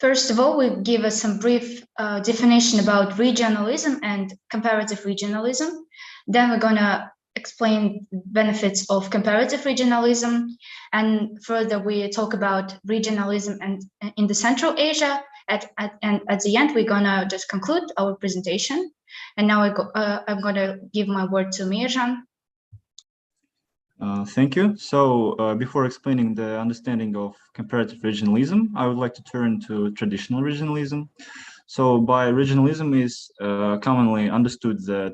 First of all, we give us some brief definition about regionalism and comparative regionalism. Then we're going to explain benefits of comparative regionalism. And further, we talk about regionalism and in the Central Asia. And at the end, we're going to just conclude our presentation. And now I'm going to give my word to Mirjan. Thank you. So before explaining the understanding of comparative regionalism, I would like to turn to traditional regionalism. So by regionalism is commonly understood the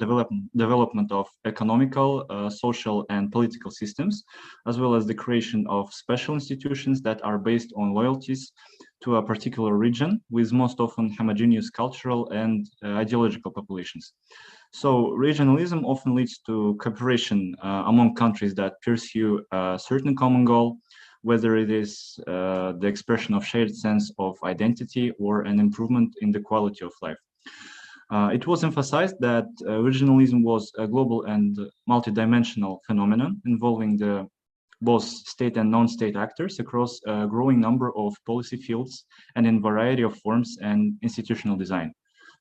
development of economical, social and political systems, as well as the creation of special institutions that are based on loyalties to a particular region with most often homogeneous cultural and ideological populations. So regionalism often leads to cooperation among countries that pursue a certain common goal, whether it is the expression of shared sense of identity or an improvement in the quality of life. It was emphasized that regionalism was a global and multidimensional phenomenon involving both state and non-state actors across a growing number of policy fields and in variety of forms and institutional design.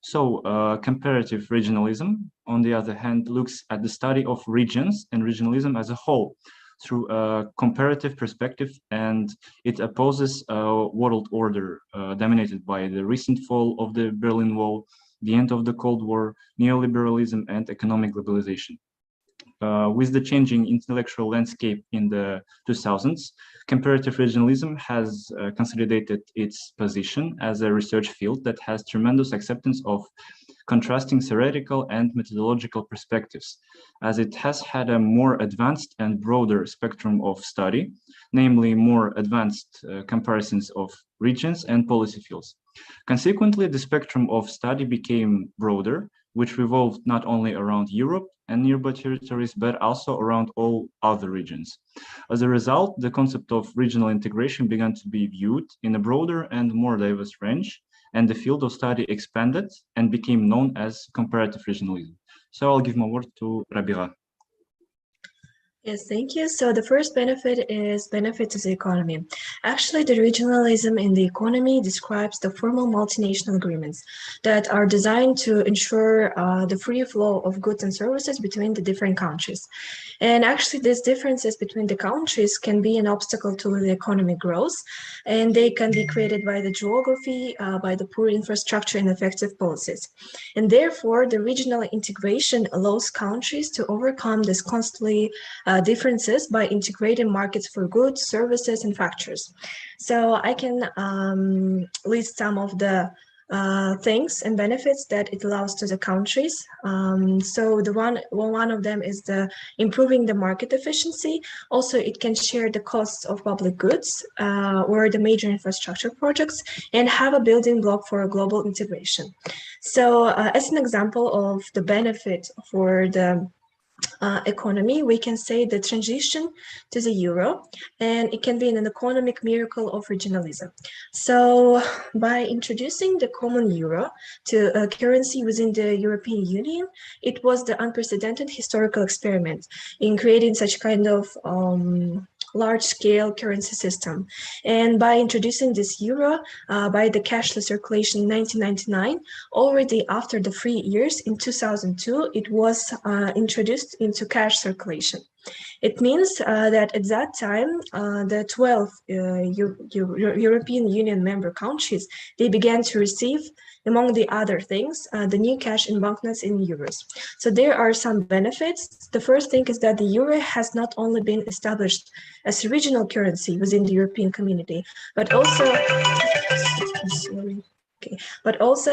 So comparative regionalism, on the other hand, looks at the study of regions and regionalism as a whole through a comparative perspective, and it opposes a world order dominated by the recent fall of the Berlin Wall, the end of the Cold War, neoliberalism, and economic globalization. With the changing intellectual landscape in the 2000s, comparative regionalism has consolidated its position as a research field that has tremendous acceptance of contrasting theoretical and methodological perspectives, as it has had a more advanced and broader spectrum of study, namely more advanced comparisons of regions and policy fields. Consequently, the spectrum of study became broader, which revolved not only around Europe and nearby territories, but also around all other regions. As a result, the concept of regional integration began to be viewed in a broader and more diverse range, and the field of study expanded and became known as comparative regionalism. So I'll give my word to Rabira. Yes, thank you. So the first benefit is benefit to the economy. Actually, the regionalism in the economy describes the formal multinational agreements that are designed to ensure the free flow of goods and services between the different countries. And actually, these differences between the countries can be an obstacle to the economic growth, and they can be created by the geography, by the poor infrastructure and effective policies. And therefore, the regional integration allows countries to overcome this constantly differences by integrating markets for goods, services, and factors. So I can list some of the things and benefits that it allows to the countries. So the one of them is the improving the market efficiency. Also, it can share the costs of public goods or the major infrastructure projects and have a building block for a global integration. So as an example of the benefit for the economy, we can say the transition to the euro, and it can be an economic miracle of regionalism. So by introducing the common euro to a currency within the European Union, it was the unprecedented historical experiment in creating such kind of large-scale currency system. And by introducing this euro by the cashless circulation in 1999, already after the 3 years in 2002, it was introduced into cash circulation. It means that at that time, the 12 European Union member countries, they began to receive, among the other things, the new cash in banknotes in euros. So there are some benefits. The first thing is that the euro has not only been established as a regional currency within the European community, but also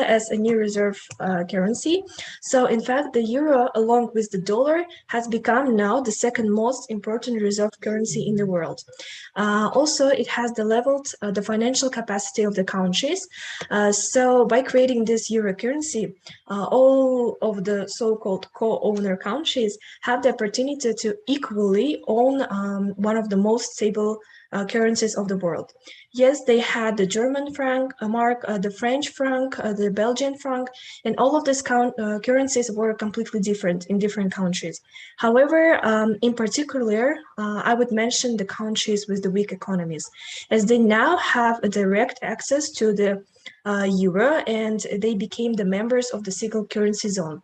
as a new reserve currency. So in fact, the euro, along with the dollar, has become now the second most important reserve currency in the world. Also, it has leveled the financial capacity of the countries. So by creating this euro currency, all of the so-called co-owner countries have the opportunity to equally own one of the most stable currencies of the world. Yes, they had the German franc, mark, the French franc, the Belgian franc, and all of these currencies were completely different in different countries. However, in particular, I would mention the countries with the weak economies, as they now have a direct access to the euro, and they became the members of the single currency zone.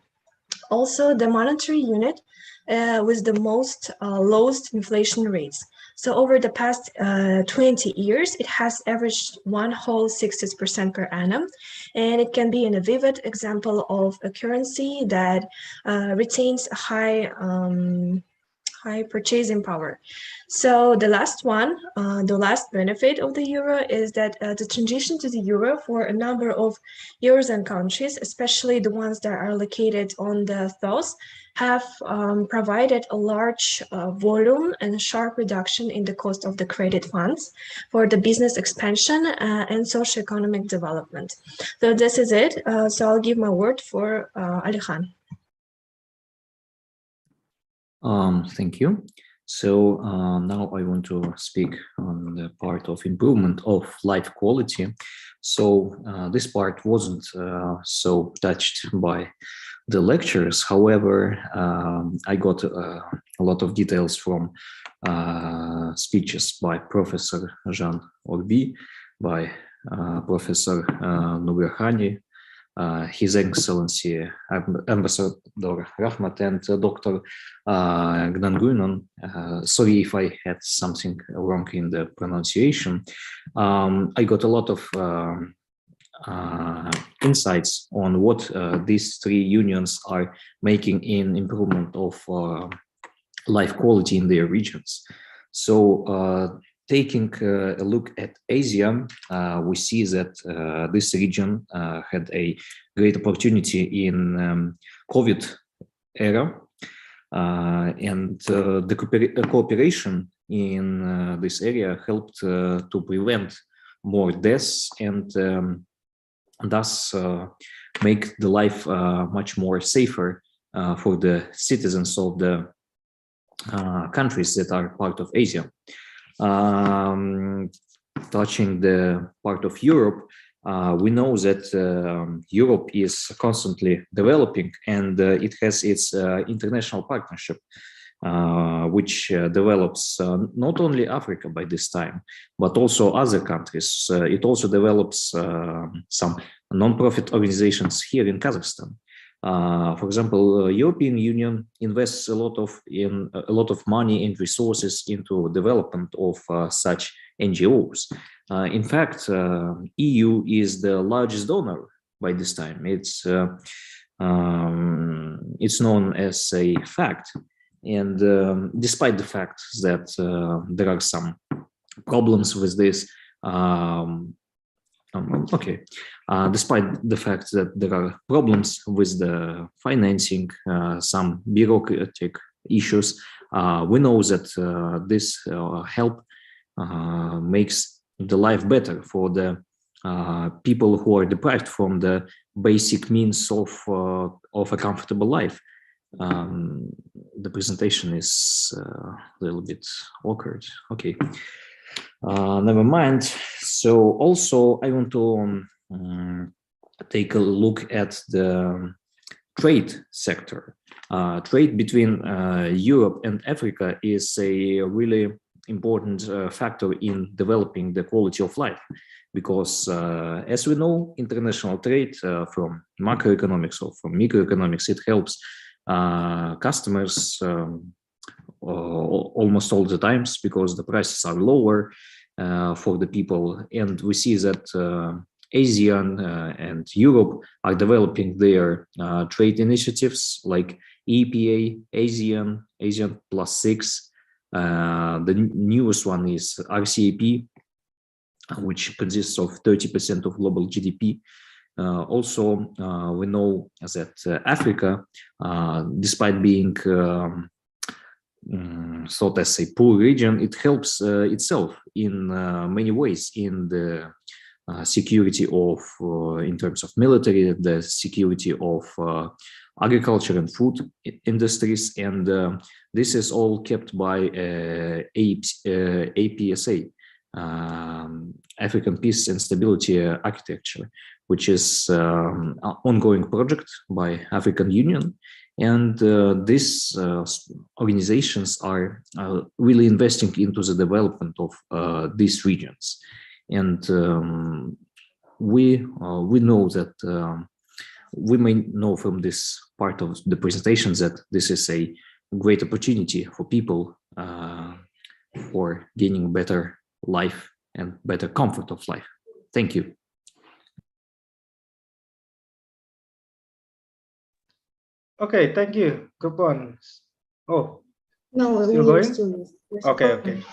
Also, the monetary unit with the most lowest inflation rates. So over the past 20 years, it has averaged 1.6% per annum, and it can be a vivid example of a currency that retains a high purchasing power. So the last one, the last benefit of the euro is that the transition to the euro for a number of Eurozone countries, especially the ones that are located on the south, have provided a large volume and sharp reduction in the cost of the credit funds for the business expansion and socioeconomic development. So this is it. So I'll give my word for Alekhan. Thank you. So now I want to speak on the part of improvement of life quality. So this part wasn't so touched by the lectures. However, I got a lot of details from speeches by Professor Jean Orbi, by Professor Nugrahani, His Excellency Ambassador Rahmat, and Dr. Gnanguinon. Sorry if I had something wrong in the pronunciation. I got a lot of insights on what these three unions are making in improvement of life quality in their regions. So taking a look at Asia, we see that this region had a great opportunity in COVID era, and the cooperation in this area helped to prevent more deaths and thus make the life much more safer for the citizens of the countries that are part of Asia. Touching the part of Europe, we know that Europe is constantly developing, and it has its international partnership, which develops not only Africa by this time, but also other countries. It also develops some non-profit organizations here in Kazakhstan. For example, European Union invests a lot of money and resources into development of such NGOs. In fact, EU is the largest donor by this time. It's known as a fact, and despite the fact that there are some problems with this. Despite the fact that there are problems with the financing, some bureaucratic issues, we know that this help makes the life better for the people who are deprived from the basic means of a comfortable life. The presentation is a little bit awkward. Okay. Never mind. So also I want to take a look at the trade sector. Trade between Europe and Africa is a really important factor in developing the quality of life, because as we know, international trade from macroeconomics or from microeconomics, it helps customers almost all the times, because the prices are lower for the people. And we see that ASEAN and Europe are developing their trade initiatives like EPA, ASEAN +6. The newest one is RCEP, which consists of 30% of global GDP. Also, we know that Africa, despite being thought as a poor region, it helps itself in many ways in the security of, in terms of military, the security of agriculture and food industries, and this is all kept by APSA, African Peace and Stability Architecture, which is an ongoing project by African Union. And these organizations are really investing into the development of these regions. And we know that we may know from this part of the presentation that this is a great opportunity for people for gaining better life and better comfort of life. Thank you. Okay, thank you. Kupon. Oh, No, still we going? still. Okay, okay.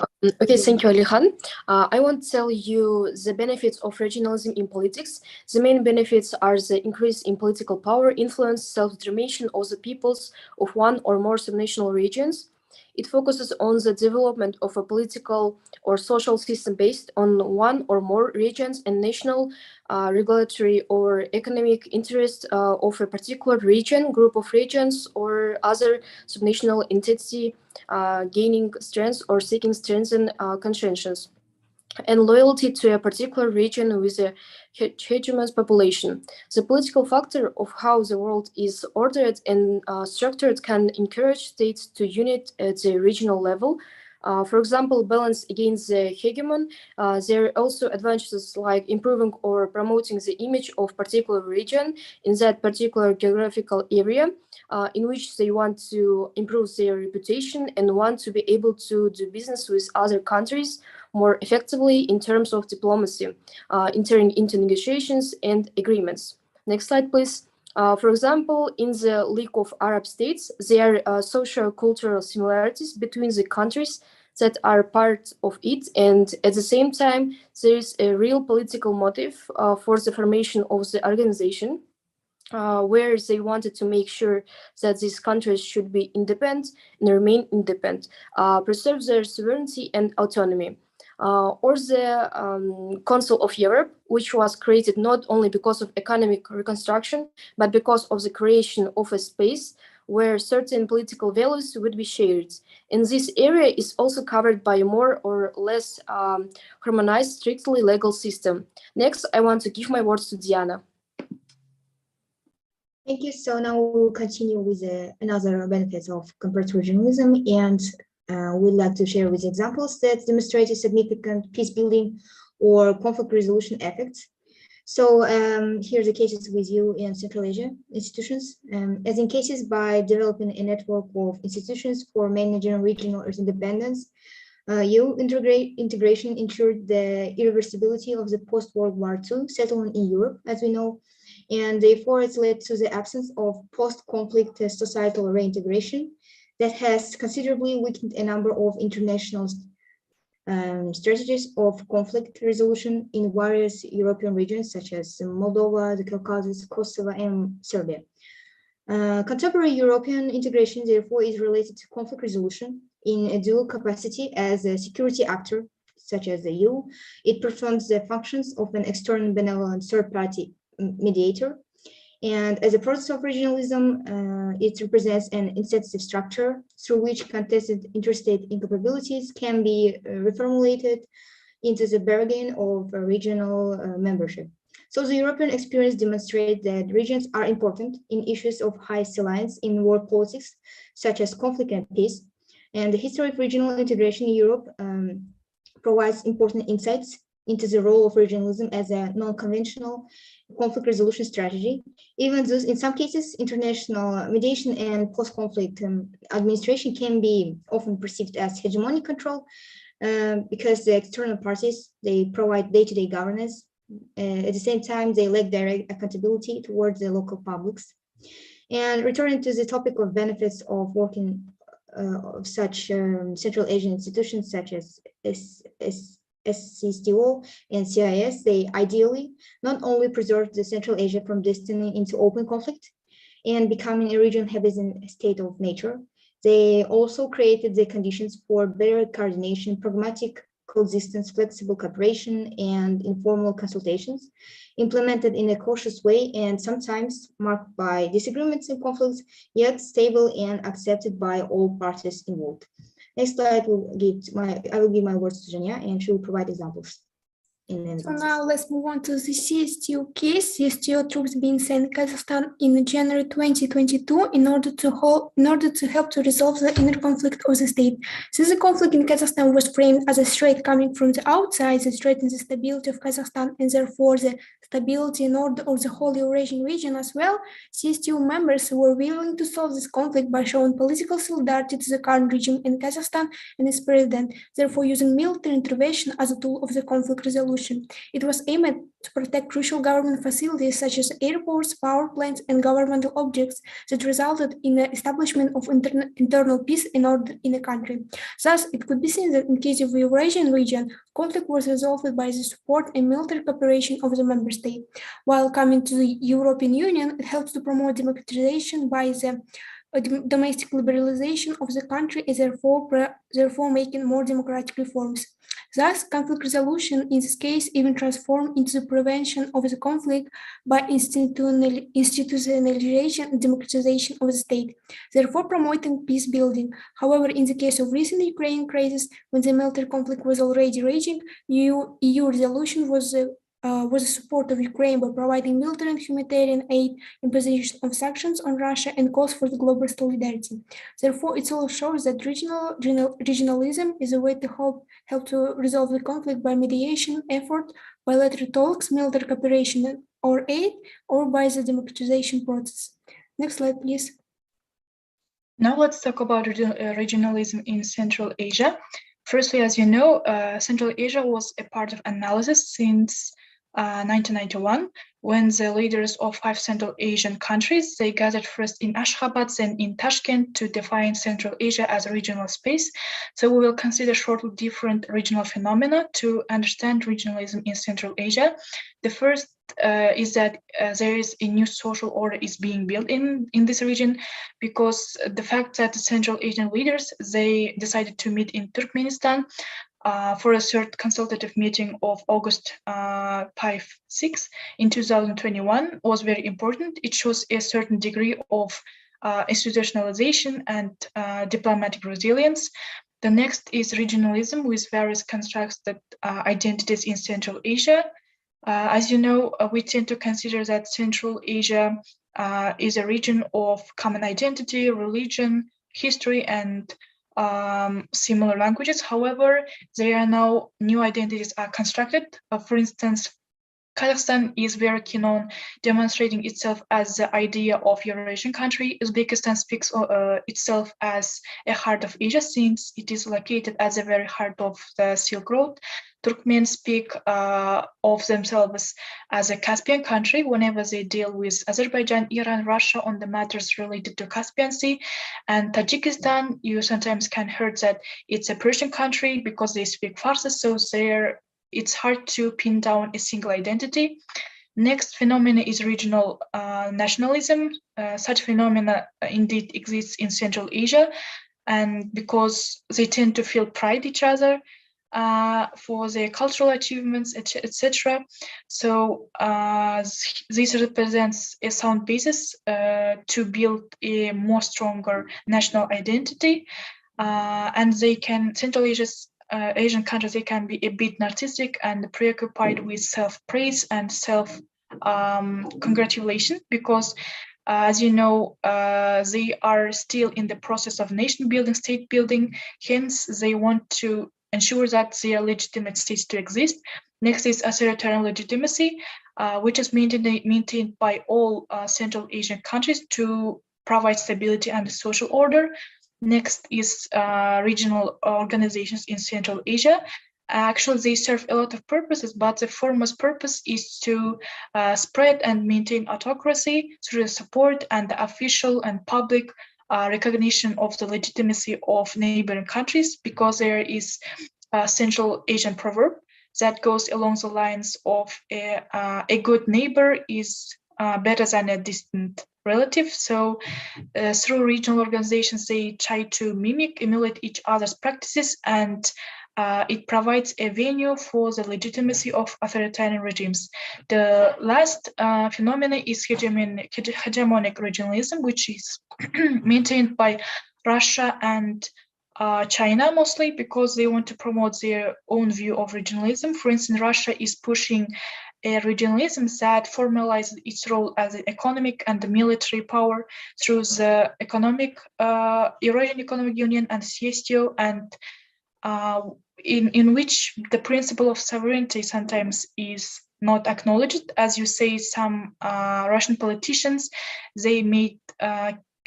Okay, thank you, Alihan. I want to tell you the benefits of regionalism in politics. The main benefits are the increase in political power, influence, self-determination of the peoples of one or more subnational regions. It focuses on the development of a political or social system based on one or more regions and national, regulatory or economic interest of a particular region, group of regions, or other subnational entity gaining strength or seeking strengthen conscience, and loyalty to a particular region with a heterogeneous population. The political factor of how the world is ordered and structured can encourage states to unite at the regional level. For example, balance against the hegemon. There are also advantages like improving or promoting the image of particular region in that particular geographical area in which they want to improve their reputation and want to be able to do business with other countries more effectively in terms of diplomacy, entering into negotiations and agreements. Next slide, please. For example, in the League of Arab States, there are socio-cultural similarities between the countries that are part of it, and at the same time, there is a real political motive for the formation of the organization, where they wanted to make sure that these countries should be independent and remain independent, preserve their sovereignty and autonomy. Or the Council of Europe, which was created not only because of economic reconstruction, but because of the creation of a space where certain political values would be shared. And this area is also covered by a more or less harmonized, strictly legal system. Next, I want to give my words to Diana. Thank you. So now we'll continue with another benefits of comparative regionalism, and we'd like to share with examples that demonstrate a significant peace building or conflict resolution effects. So here are the cases with you in Central Asia institutions. As in cases by developing a network of institutions for managing regional independence, EU integration ensured the irreversibility of the post-World War II settlement in Europe, as we know, and therefore it's led to the absence of post-conflict societal reintegration that has considerably weakened a number of international strategies of conflict resolution in various European regions, such as Moldova, the Caucasus, Kosovo, and Serbia. Contemporary European integration, therefore, is related to conflict resolution in a dual capacity as a security actor, such as the EU. It performs the functions of an external benevolent third-party mediator. And as a process of regionalism, it represents an incentive structure through which contested interstate incapabilities can be reformulated into the bargain of regional membership. So the European experience demonstrates that regions are important in issues of high alliance in world politics, such as conflict and peace. And the history of regional integration in Europe provides important insights into the role of regionalism as a non-conventional conflict resolution strategy. Even though in some cases, international mediation and post-conflict administration can be often perceived as hegemonic control because the external parties, they provide day-to-day governance. At the same time, they lack direct accountability towards the local publics. And returning to the topic of benefits of working of such Central Asian institutions such as SCSTO and CIS, they ideally not only preserve the Central Asia from destiny into open conflict and becoming a region having a state of nature, they also created the conditions for better coordination, pragmatic coexistence, flexible cooperation, and informal consultations, implemented in a cautious way and sometimes marked by disagreements and conflicts, yet stable and accepted by all parties involved. Next slide I will give my words to Zhenya, and she will provide examples. So now let's move on to the CSTO case. CSTO troops being sent to Kazakhstan in January 2022 in order to help to resolve the inner conflict of the state. Since the conflict in Kazakhstan was framed as a threat coming from the outside that threatens the stability of Kazakhstan and therefore the stability and order of the whole Eurasian region as well, CSTO members were willing to solve this conflict by showing political solidarity to the current regime in Kazakhstan and its president, therefore using military intervention as a tool of the conflict resolution. It was aimed to protect crucial government facilities such as airports, power plants, and governmental objects that resulted in the establishment of internal peace and order in the country. Thus, it could be seen that in case of the Eurasian region, conflict was resolved by the support and military cooperation of the member state. While coming to the European Union, it helps to promote democratization by the domestic liberalization of the country and therefore making more democratic reforms. Thus, conflict resolution in this case even transformed into the prevention of the conflict by institutionalization and democratization of the state, therefore promoting peace building. However, in the case of recent Ukrainian crisis, when the military conflict was already raging, EU resolution was the support of Ukraine by providing military and humanitarian aid, imposition of sanctions on Russia, and calls for the global solidarity. Therefore, it also shows that regionalism is a way to help to resolve the conflict by mediation, effort, bilateral talks, military cooperation or aid, or by the democratization process. Next slide, please. Now let's talk about regionalism in Central Asia. Firstly, as you know, Central Asia was a part of analysis since 1991, when the leaders of 5 Central Asian countries, they gathered first in Ashgabat, then in Tashkent to define Central Asia as a regional space. So we will consider shortly different regional phenomena to understand regionalism in Central Asia. The first is that there is a new social order is being built in this region, because the fact that the Central Asian leaders, they decided to meet in Turkmenistan for a third consultative meeting of August 5-6 in 2021 was very important. It shows a certain degree of institutionalization and diplomatic resilience. The next is regionalism with various constructed identities in Central Asia. As you know, we tend to consider that Central Asia is a region of common identity, religion, history, and similar languages. However, there are now new identities are constructed. For instance, Kazakhstan is very keen on demonstrating itself as the idea of Eurasian country. Uzbekistan speaks itself as a heart of Asia, since it is located at the very heart of the Silk Road. Turkmen speak of themselves as a Caspian country whenever they deal with Azerbaijan, Iran, Russia on the matters related to Caspian Sea. And Tajikistan, you sometimes can hear that it's a Persian country because they speak Farsi, so it's hard to pin down a single identity. Next phenomena is regional nationalism. Such phenomena indeed exists in Central Asia, and because they tend to feel pride each other for their cultural achievements, etc. So this represents a sound basis to build a more stronger national identity, and Central Asian countries, they can be a bit narcissistic and preoccupied with self-praise and self-congratulation, because as you know, they are still in the process of nation building, state building. Hence, they want to ensure that they are legitimate states to exist. Next is authoritarian legitimacy, which is maintained by all Central Asian countries to provide stability and social order. Next is regional organizations in Central Asia. Actually, they serve a lot of purposes, but the foremost purpose is to spread and maintain autocracy through the support and the official and public recognition of the legitimacy of neighboring countries, because there is a Central Asian proverb that goes along the lines of a good neighbor is better than a distant relative. So through regional organizations, they try to emulate each other's practices, and it provides a venue for the legitimacy of authoritarian regimes. The last phenomenon is hegemonic regionalism, which is maintained by Russia and China mostly because they want to promote their own view of regionalism. For instance, Russia is pushing a regionalism that formalizes its role as an economic and military power through the Eurasian Economic Union and CSTO, and in which the principle of sovereignty sometimes is not acknowledged. As you say, some Russian politicians, they made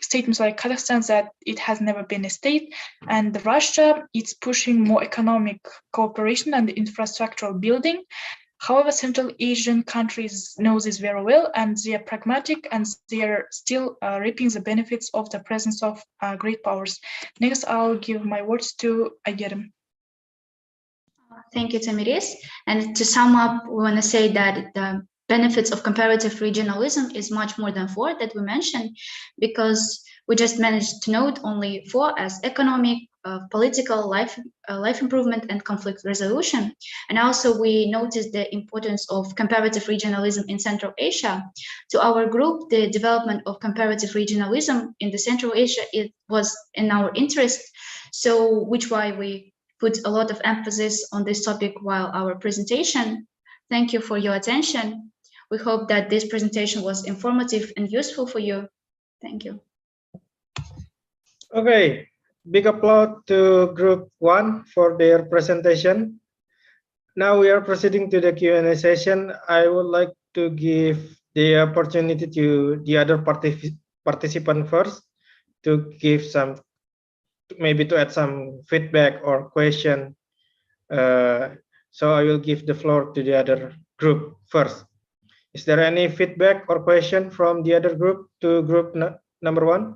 statements like Kazakhstan that it has never been a state, and Russia is pushing more economic cooperation and infrastructural building. However, Central Asian countries know this very well, and they are pragmatic, and they are still reaping the benefits of the presence of great powers. Next, I'll give my words to Aygerim. Thank you, Tamiris. And to sum up, we want to say that the benefits of comparative regionalism is much more than 4 that we mentioned, because we just managed to note only 4 as economic, political, life improvement, and conflict resolution. And also we noticed the importance of comparative regionalism in Central Asia. To our group, the development of comparative regionalism in the Central Asia, it was in our interest. So which why we put a lot of emphasis on this topic while our presentation. Thank you for your attention. We hope that this presentation was informative and useful for you. Thank you. Okay, big applause to Group 1 for their presentation. Now we are proceeding to the Q&A session. I would like to give the opportunity to the other participant first to give some, maybe to add some feedback or question. So I will give the floor to the other group first. Is there any feedback or question from the other group to group number 1?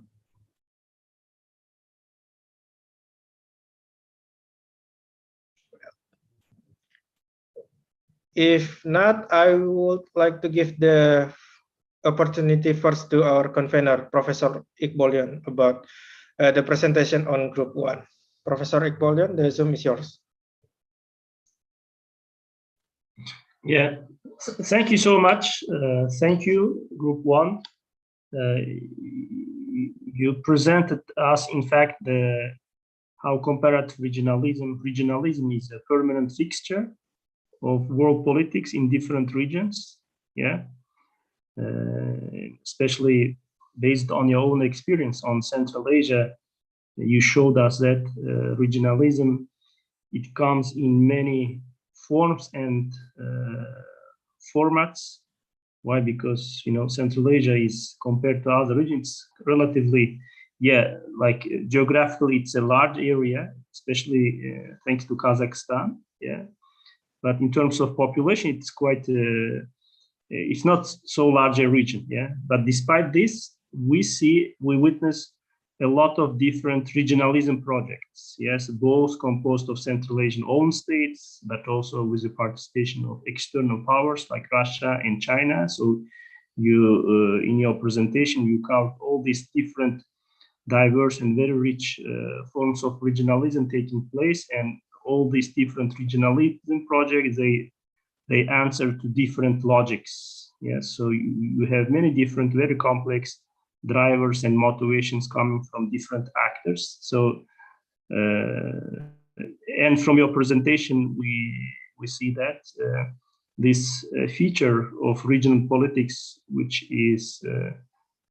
If not, I would like to give the opportunity first to our convener, Professor Iqbalyan, about the presentation on Group 1. Professor Iqbalyan, the Zoom is yours. Yeah, thank you so much. Thank you, Group 1. You presented us, in fact, how comparative regionalism is a permanent fixture of world politics in different regions. Yeah, especially based on your own experience on Central Asia, you showed us that regionalism, it comes in many forms and formats. Why? Because, you know, Central Asia is, compared to other regions, relatively, like geographically, it's a large area, especially thanks to Kazakhstan. Yeah, but in terms of population, it's quite, it's not so large a region. Yeah, but despite this, we witness a lot of different regionalism projects. Yes, both composed of Central Asian own states, but also with the participation of external powers like Russia and China. So you, in your presentation, you covered all these different, diverse and very rich forms of regionalism taking place, and all these different regionalism projects, they answer to different logics. Yes, so you have many different, very complex drivers and motivations coming from different actors. So, and from your presentation, we see that this feature of regional politics, which is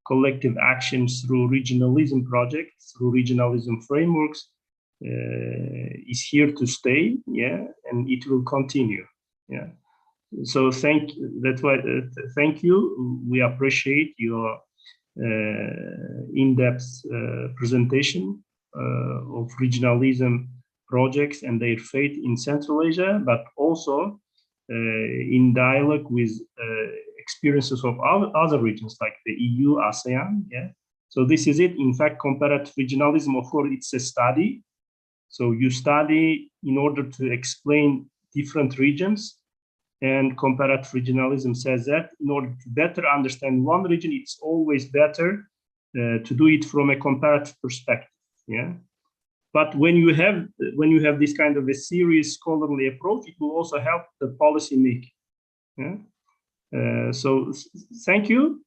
collective actions through regionalism projects, through regionalism frameworks, is here to stay. Yeah, and it will continue. Yeah. So thank you. We appreciate your in-depth presentation of regionalism projects and their fate in Central Asia, but also in dialogue with experiences of other regions like the EU, ASEAN. Yeah. So this is it. In fact, comparative regionalism, of course, it's a study. So you study in order to explain different regions. And comparative regionalism says that in order to better understand one region, it's always better to do it from a comparative perspective. Yeah, but when you have this kind of a serious scholarly approach, it will also help the policy making. Yeah, so thank you,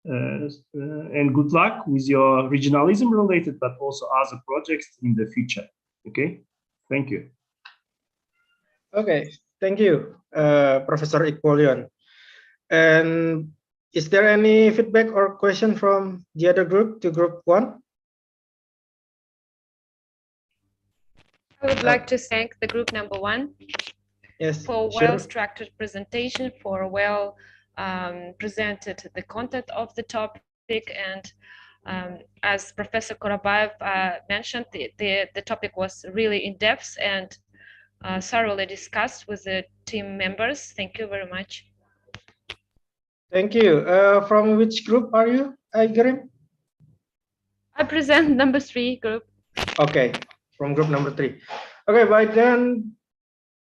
and good luck with your regionalism related, but also other projects in the future. Okay, thank you. Okay, thank you, Professor Iqbal. And is there any feedback or question from the other group to group 1? I would like to thank the group number 1 for sure. well-structured presentation, for well presented the content of the topic, and as Professor Korabayev mentioned, the topic was really in-depth and thoroughly discussed with the team members. Thank you very much. Thank you. From which group are you, Aigerim? I present number 3 group. Okay, from group number 3. Okay, by then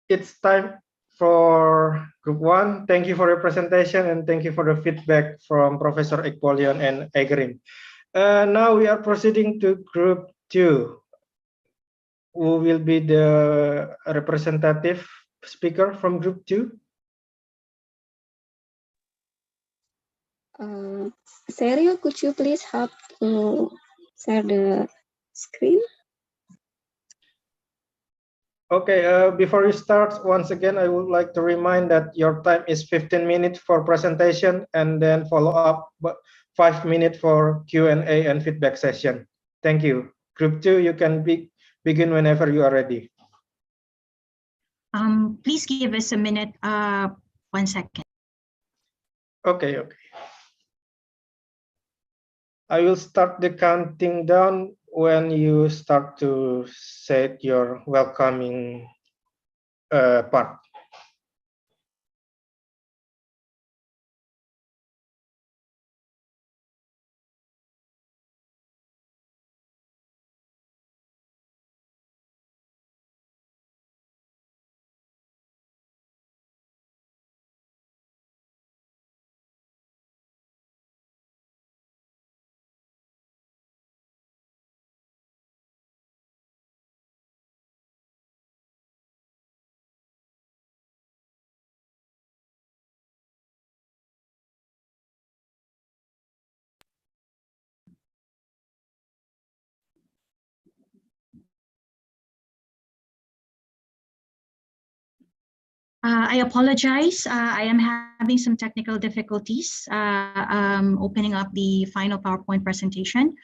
it's time for group 1. Thank you for your presentation and thank you for the feedback from Professor Iqbal and Aigerim. Now we are proceeding to group 2. Who will be the representative speaker from group 2? Sergio, could you please help to share the screen? Okay, before we start, once again, I would like to remind that your time is 15 minutes for presentation and then follow up 5 minutes for Q&A and feedback session. Thank you. Group 2, you can begin whenever you are ready. Please give us a minute, 1 second. Okay. I will start the counting down when you start to set your welcoming part. I apologize. I am having some technical difficulties opening up the final PowerPoint presentation.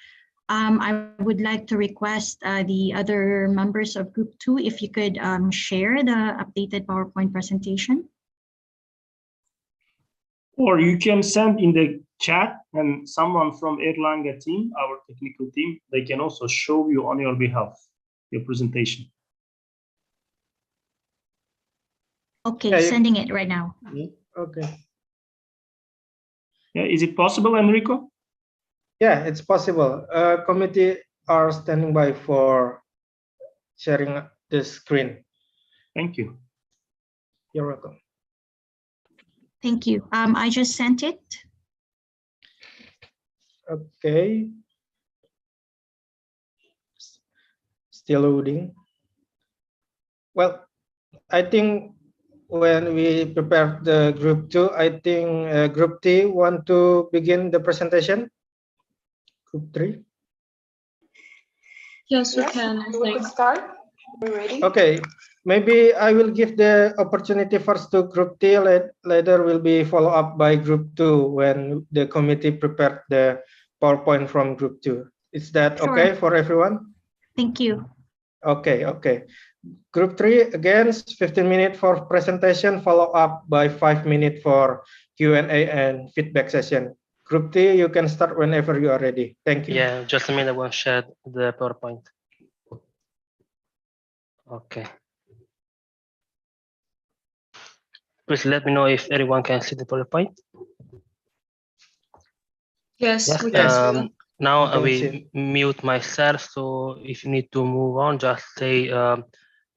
I would like to request the other members of Group 2 if you could share the updated PowerPoint presentation. Or you can send in the chat, and someone from Erlanger team, our technical team, they can also show you on your behalf your presentation. Okay, sending it right now. Okay. Yeah, is it possible, Enrico? Yeah, it's possible. Committee are standing by for sharing the screen. Thank you. You're welcome. Thank you. I just sent it. Okay. Still loading. Well, I think when we prepare the group 2, I think group T want to begin the presentation. Group 3. Yes, we can. We could start. We're ready. Okay, maybe I will give the opportunity first to group T. Later will be follow up by group 2 when the committee prepared the PowerPoint from group 2. Is that Sure. okay for everyone? Thank you. Okay. Group 3, again, 15 minutes for presentation, follow up by 5 minutes for Q&A and feedback session. Group T, you can start whenever you are ready. Thank you. Yeah, just a minute, I will share the PowerPoint. Okay. Please let me know if everyone can see the PowerPoint. Yes, Yes. we can. Now I can will see. mute myself, so if you need to move on, just say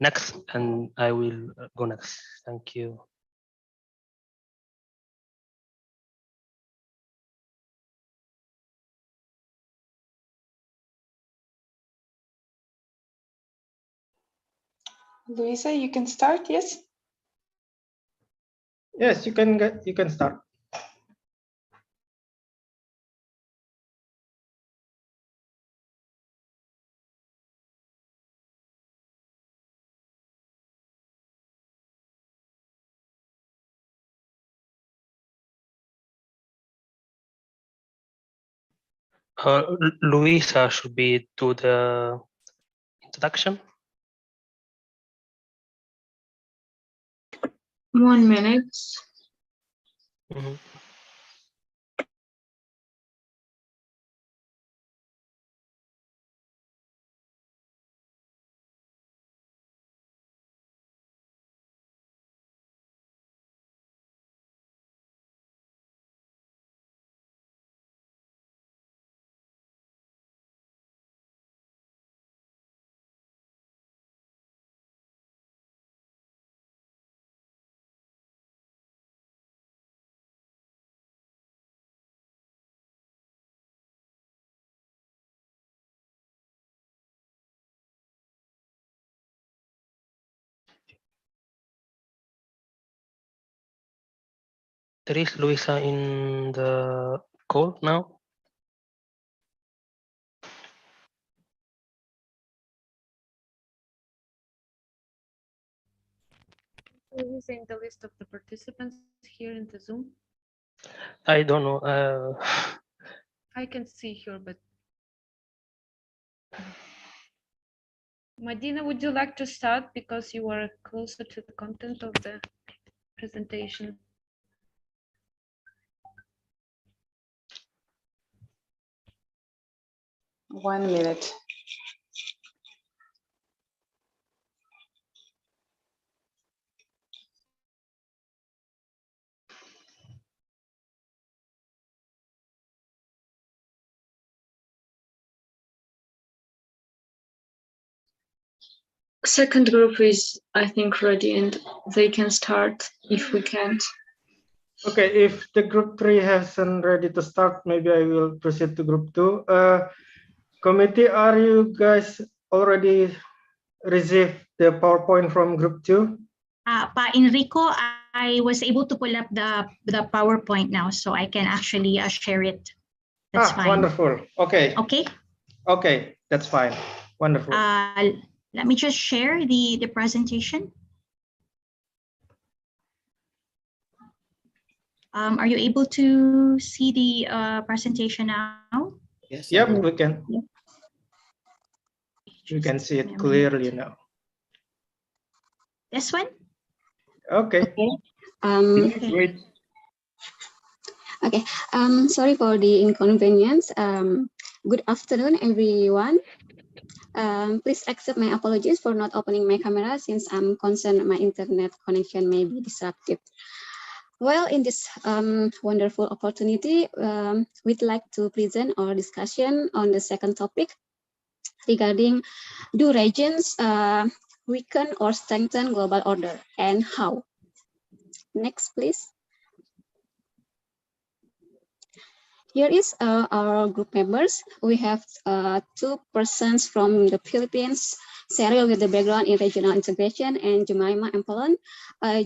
next, and I will go next. Thank you. Luisa, you can start, yes? Yes, you can start. Luisa should be do the introduction. 1 minute. Mhm. There is Luisa in the call now. Who's in the list of the participants here in the Zoom? I don't know. I can see her, but Madina, would you like to start because you are closer to the content of the presentation? One minute. Second group is, I think, ready and they can start if we can't. Okay, if the group 3 hasn't ready to start, maybe I will proceed to group 2. Committee, are you guys already received the PowerPoint from group 2? Pa Enrico, I was able to pull up the PowerPoint now, so I can actually share it. That's fine. Wonderful. Okay. Okay. Okay, that's fine. Wonderful. Let me just share the presentation. Are you able to see the presentation now? Yes. Yep, we can. Yep. You can see it clearly now. This one? Okay. Okay. Okay. Sorry for the inconvenience. Good afternoon, everyone. Please accept my apologies for not opening my camera since I'm concerned my internet connection may be disrupted. Well, in this wonderful opportunity, we'd like to present our discussion on the second topic regarding do regions weaken or strengthen global order and how? Next, please. Here is our group members. We have 2 persons from the Philippines, Cyril with the background in regional integration, and Jemima Empelon.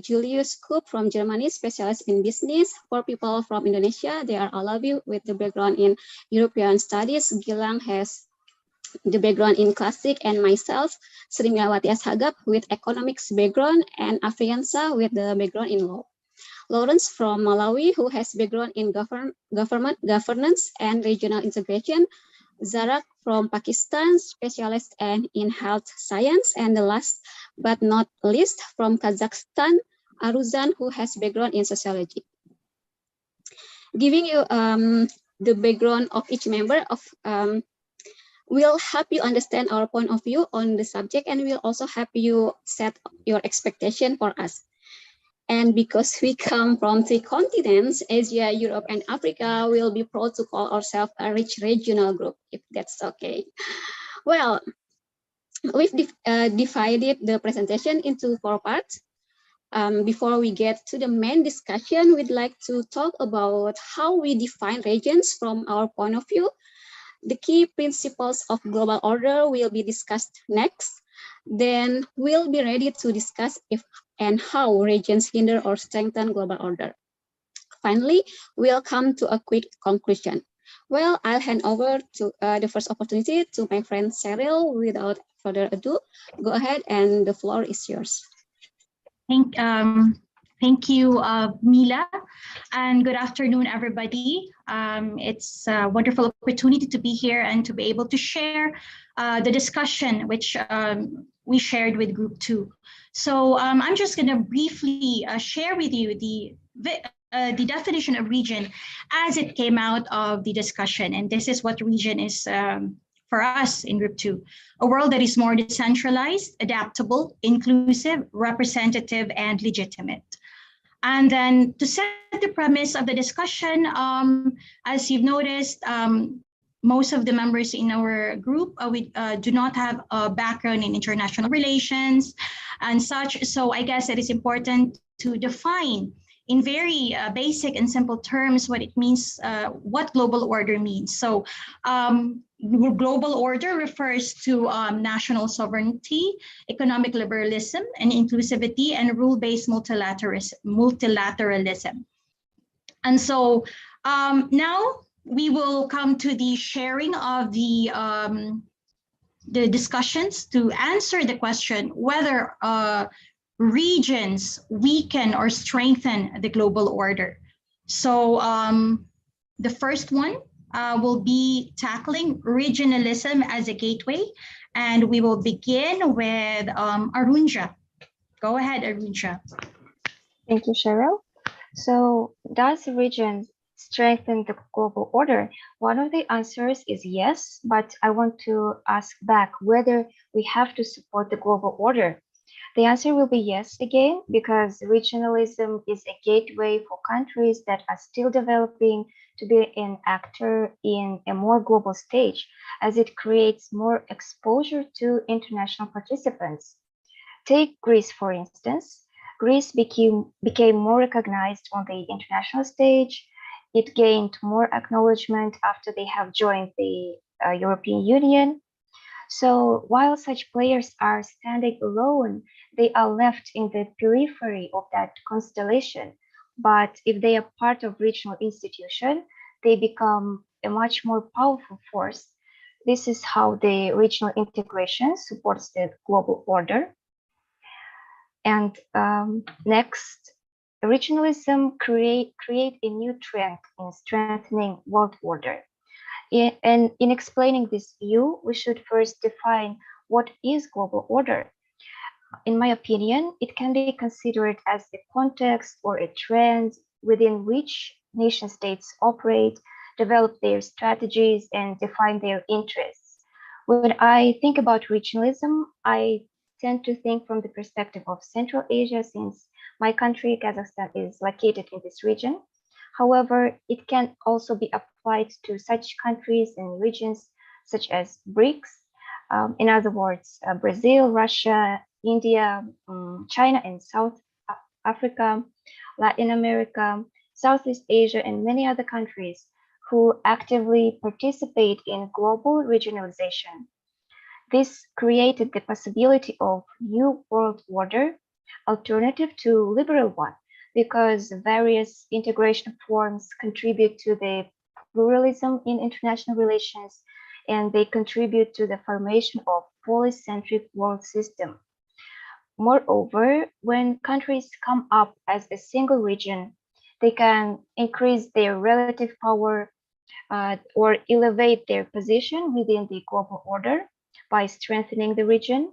Julius Koop from Germany, specialist in business. 4 people from Indonesia. They are all of you with the background in European studies. Gilang has the background in classic, and myself, Sri Milawati Ashagap with economics background, and Afriansa with the background in law. Lawrence from Malawi, who has background in governance and regional integration. Zarak from Pakistan, specialist in health science. And the last but not least, from Kazakhstan, Aruzan, who has background in sociology. Giving you the background of each member will help you understand our point of view on the subject, and will also help you set your expectation for us. And because we come from 3 continents, Asia, Europe, and Africa, we'll be proud to call ourselves a rich regional group, if that's okay. Well, we've divided the presentation into 4 parts. Before we get to the main discussion, we'd like to talk about how we define regions from our point of view. The key principles of global order will be discussed next. Then we'll be ready to discuss if and how regions hinder or strengthen global order. Finally, we'll come to a quick conclusion. Well, I'll hand over to the first opportunity to my friend Cyril. Without further ado, go ahead and the floor is yours. Thank Thank you, Mila, and good afternoon, everybody. It's a wonderful opportunity to be here and to be able to share the discussion which we shared with Group 2. So I'm just going to briefly share with you the definition of region as it came out of the discussion. And this is what region is for us in Group 2. A world that is more decentralized, adaptable, inclusive, representative, and legitimate. And then to set the premise of the discussion, as you've noticed, most of the members in our group, we do not have a background in international relations and such. So I guess it is important to define in very basic and simple terms what it means, what global order means. So global order refers to national sovereignty, economic liberalism and inclusivity, and rule-based multilateralism. And so now we will come to the sharing of the discussions to answer the question whether regions weaken or strengthen the global order. So the first one will be tackling regionalism as a gateway, and we will begin with Arunja. Go ahead, Arunja. Thank you, Cheryl. So does region strengthen the global order? One of the answers is yes, but I want to ask back whether we have to support the global order. The answer will be yes again, because regionalism is a gateway for countries that are still developing to be an actor in a more global stage, as it creates more exposure to international participants. Take Greece, for instance. Greece became more recognized on the international stage. It gained more acknowledgement after they have joined the European Union. So while such players are standing alone, they are left in the periphery of that constellation. But if they are part of regional institution, they become a much more powerful force. This is how the regional integration supports the global order. And next, regionalism create a new trend in strengthening world order. And in explaining this view, we should first define what is global order. In my opinion, it can be considered as a context or a trend within which nation states operate, develop their strategies, and define their interests. When I think about regionalism, I tend to think from the perspective of Central Asia, since my country, Kazakhstan, is located in this region. However, it can also be applied to such countries and regions such as BRICS. In other words, Brazil, Russia, India, China and South Africa, Latin America, Southeast Asia, and many other countries who actively participate in global regionalization. This created the possibility of new world order, alternative to liberal one, because various integration forms contribute to the pluralism in international relations, and they contribute to the formation of polycentric world system. Moreover, when countries come up as a single region, they can increase their relative power or elevate their position within the global order by strengthening the region.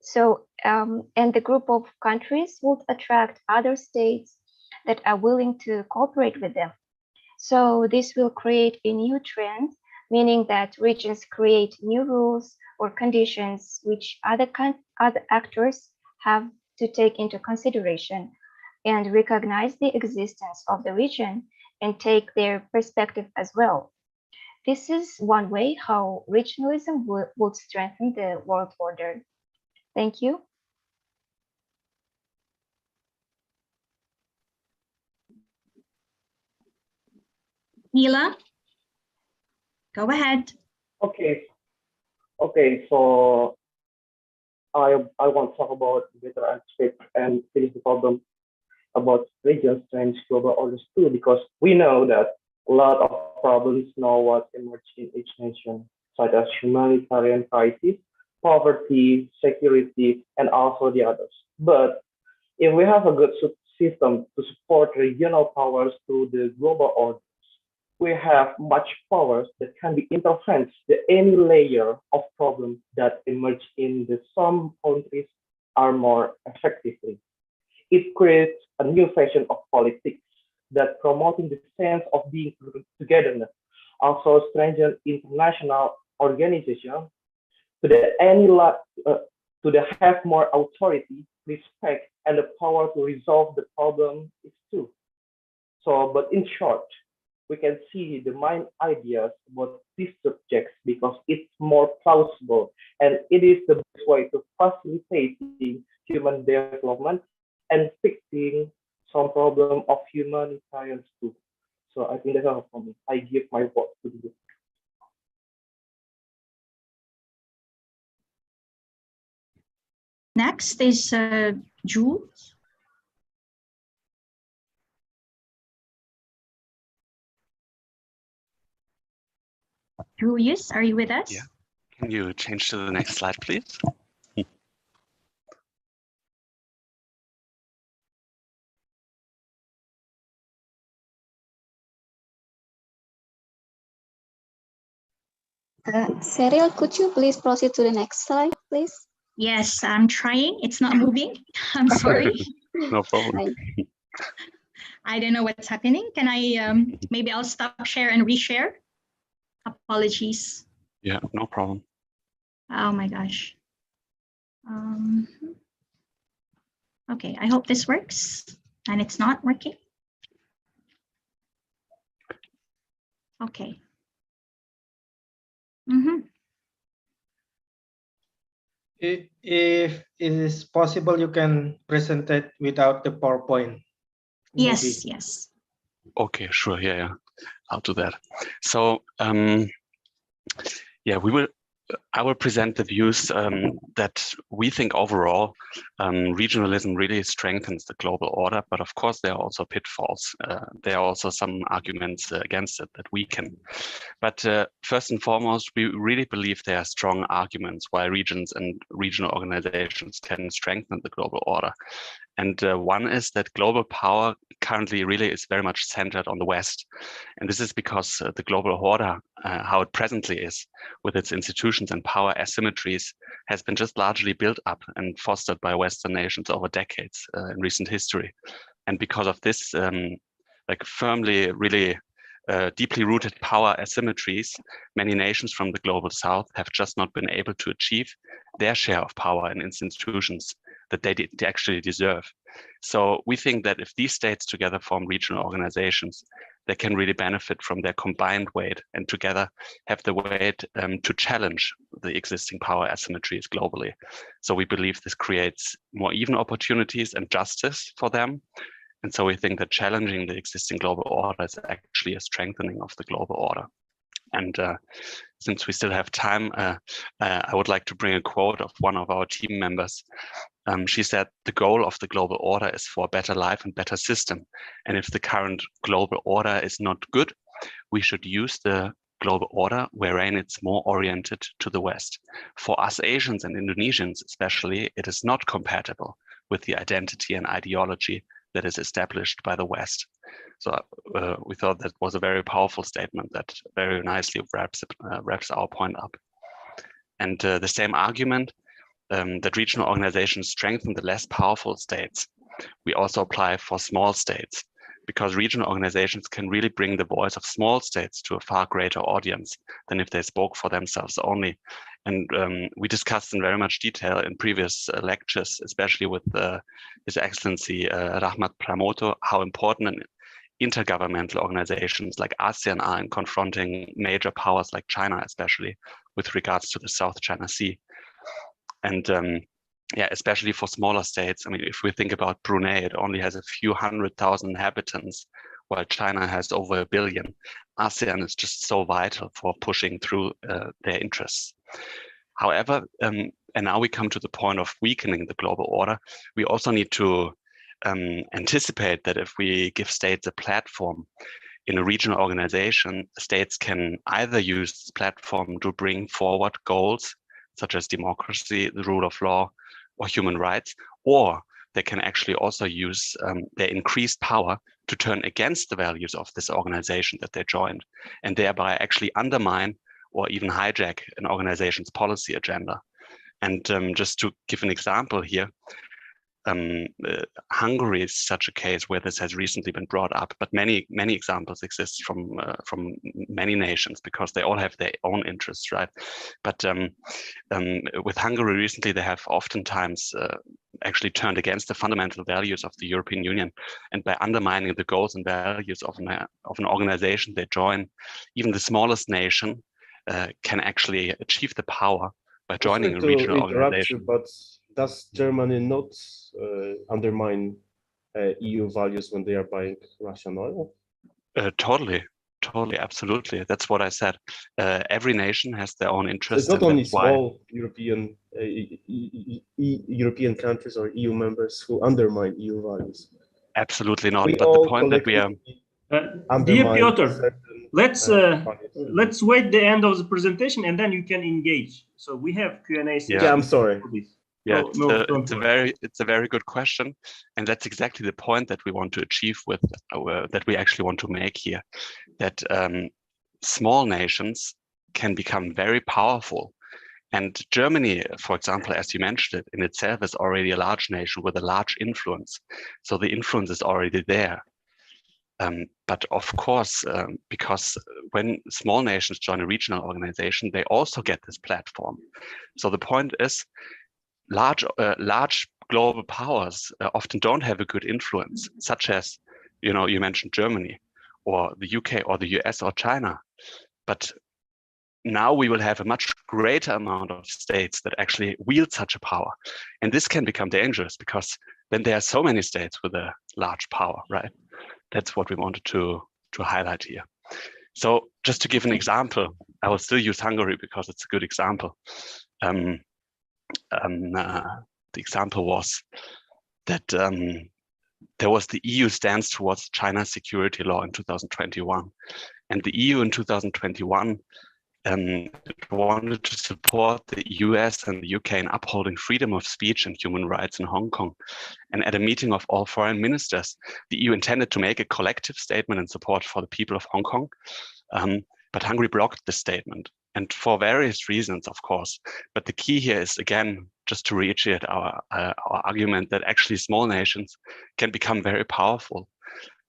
So, and the group of countries would attract other states that are willing to cooperate with them. So this will create a new trend, meaning that regions create new rules or conditions which other actors have to take into consideration and recognize the existence of the region and take their perspective as well. This is one way how regionalism would strengthen the world order. Thank you. Mila, go ahead. Okay. So I want to talk about better aspect and finish the problem about regions and global orders too, because we know that a lot of problems now what emerge in each nation, such as humanitarian crisis, poverty, security, and also the others. But if we have a good system to support regional powers to the global order. We have much powers that can be interfered to any layer of problems that emerge in the some countries are more effectively. It creates a new fashion of politics that promoting the sense of being togetherness, also strengthen international organization to the have more authority, respect, and the power to resolve the problem is too. So, but in short, we can see the main ideas about these subjects because it's more plausible and it is the best way to facilitating human development and fixing some problem of humanitarian too. So I think that's all for me. I give my vote to the group. Next is Ju. Julius, are you with us? Yeah. Can you change to the next slide, please? Cyril, could you please proceed to the next slide, please? Yes, I'm trying. It's not moving. I'm sorry. No problem. I don't know what's happening. Can I, maybe I'll stop share and reshare? Apologies. Yeah, no problem. Oh my gosh. Okay, I hope this works and it's not working. Okay. If it is possible, you can present it without the PowerPoint. Yes, maybe. yes. Okay, sure. Yeah, I'll do that. So, yeah, I will present the views that we think overall regionalism really strengthens the global order, but of course there are also pitfalls. There are also some arguments against it that weaken. But first and foremost, we really believe there are strong arguments why regions and regional organizations can strengthen the global order. And one is that global power currently really is very much centered on the West. And this is because the global order, how it presently is, with its institutions and power asymmetries, has been just largely built up and fostered by Western nations over decades in recent history. And because of this, like firmly, really deeply rooted power asymmetries, many nations from the global South have just not been able to achieve their share of power in institutions that they actually deserve. So we think that if these states together form regional organizations, they can really benefit from their combined weight and together have the weight to challenge the existing power asymmetries globally. So we believe this creates more even opportunities and justice for them. And so we think that challenging the existing global order is actually a strengthening of the global order. And since we still have time, I would like to bring a quote of one of our team members. She said, "The goal of the global order is for a better life and better system. And if the current global order is not good, we should use the global order wherein it's more oriented to the West. For us Asians and Indonesians especially, it is not compatible with the identity and ideology that is established by the West." So we thought that was a very powerful statement that very nicely wraps our point up. And the same argument that regional organizations strengthen the less powerful states, we also apply for small states, because regional organizations can really bring the voice of small states to a far greater audience than if they spoke for themselves only. And we discussed in very much detail in previous lectures, especially with His Excellency Rahmat Pramoto, how important intergovernmental organizations like ASEAN are in confronting major powers like China, especially with regards to the South China Sea. And yeah, especially for smaller states. I mean, if we think about Brunei, it only has a few 100,000 inhabitants, while China has over 1 billion. ASEAN is just so vital for pushing through their interests. However, and now we come to the point of weakening the global order, we also need to anticipate that if we give states a platform in a regional organization, states can either use this platform to bring forward goals such as democracy, the rule of law, or human rights, or they can actually also use their increased power to turn against the values of this organization that they joined, and thereby actually undermine or even hijack an organization's policy agenda. And just to give an example here, Hungary is such a case where this has recently been brought up, but many examples exist from many nations, because they all have their own interests, right? But with Hungary recently, they have oftentimes actually turned against the fundamental values of the European Union, and by undermining the goals and values of an organization they join, even the smallest nation can actually achieve the power by joining a regional organization. But does Germany not undermine EU values when they are buying Russian oil? Totally, absolutely. That's what I said. Every nation has their own interests. So it's not only small European European countries or EU members who undermine EU values. Absolutely not. But the point that we are, dear Piotr, let's wait the end of the presentation and then you can engage. So we have Q&A session. Yeah, I'm sorry. Yeah, it's a very good question, and that's exactly the point that we want to achieve with that we actually want to make here. That small nations can become very powerful, and Germany, for example, as you mentioned it, in itself is already a large nation with a large influence. So the influence is already there. But of course, because when small nations join a regional organization, they also get this platform. So the point is, large global powers often don't have a good influence, such as, you mentioned Germany or the UK or the US or China. But now we will have a much greater amount of states that actually wield such a power. And this can become dangerous, because then there are so many states with a large power, right? That's what we wanted to highlight here. So just to give an example, I will still use Hungary because it's a good example. The example was that there was the EU stance towards China's security law in 2021. And the EU in 2021 wanted to support the US and the UK in upholding freedom of speech and human rights in Hong Kong. And at a meeting of all foreign ministers, the EU intended to make a collective statement in support for the people of Hong Kong. But Hungary blocked the statement, and for various reasons, of course. But the key here is, again, just to reiterate our argument that actually small nations can become very powerful,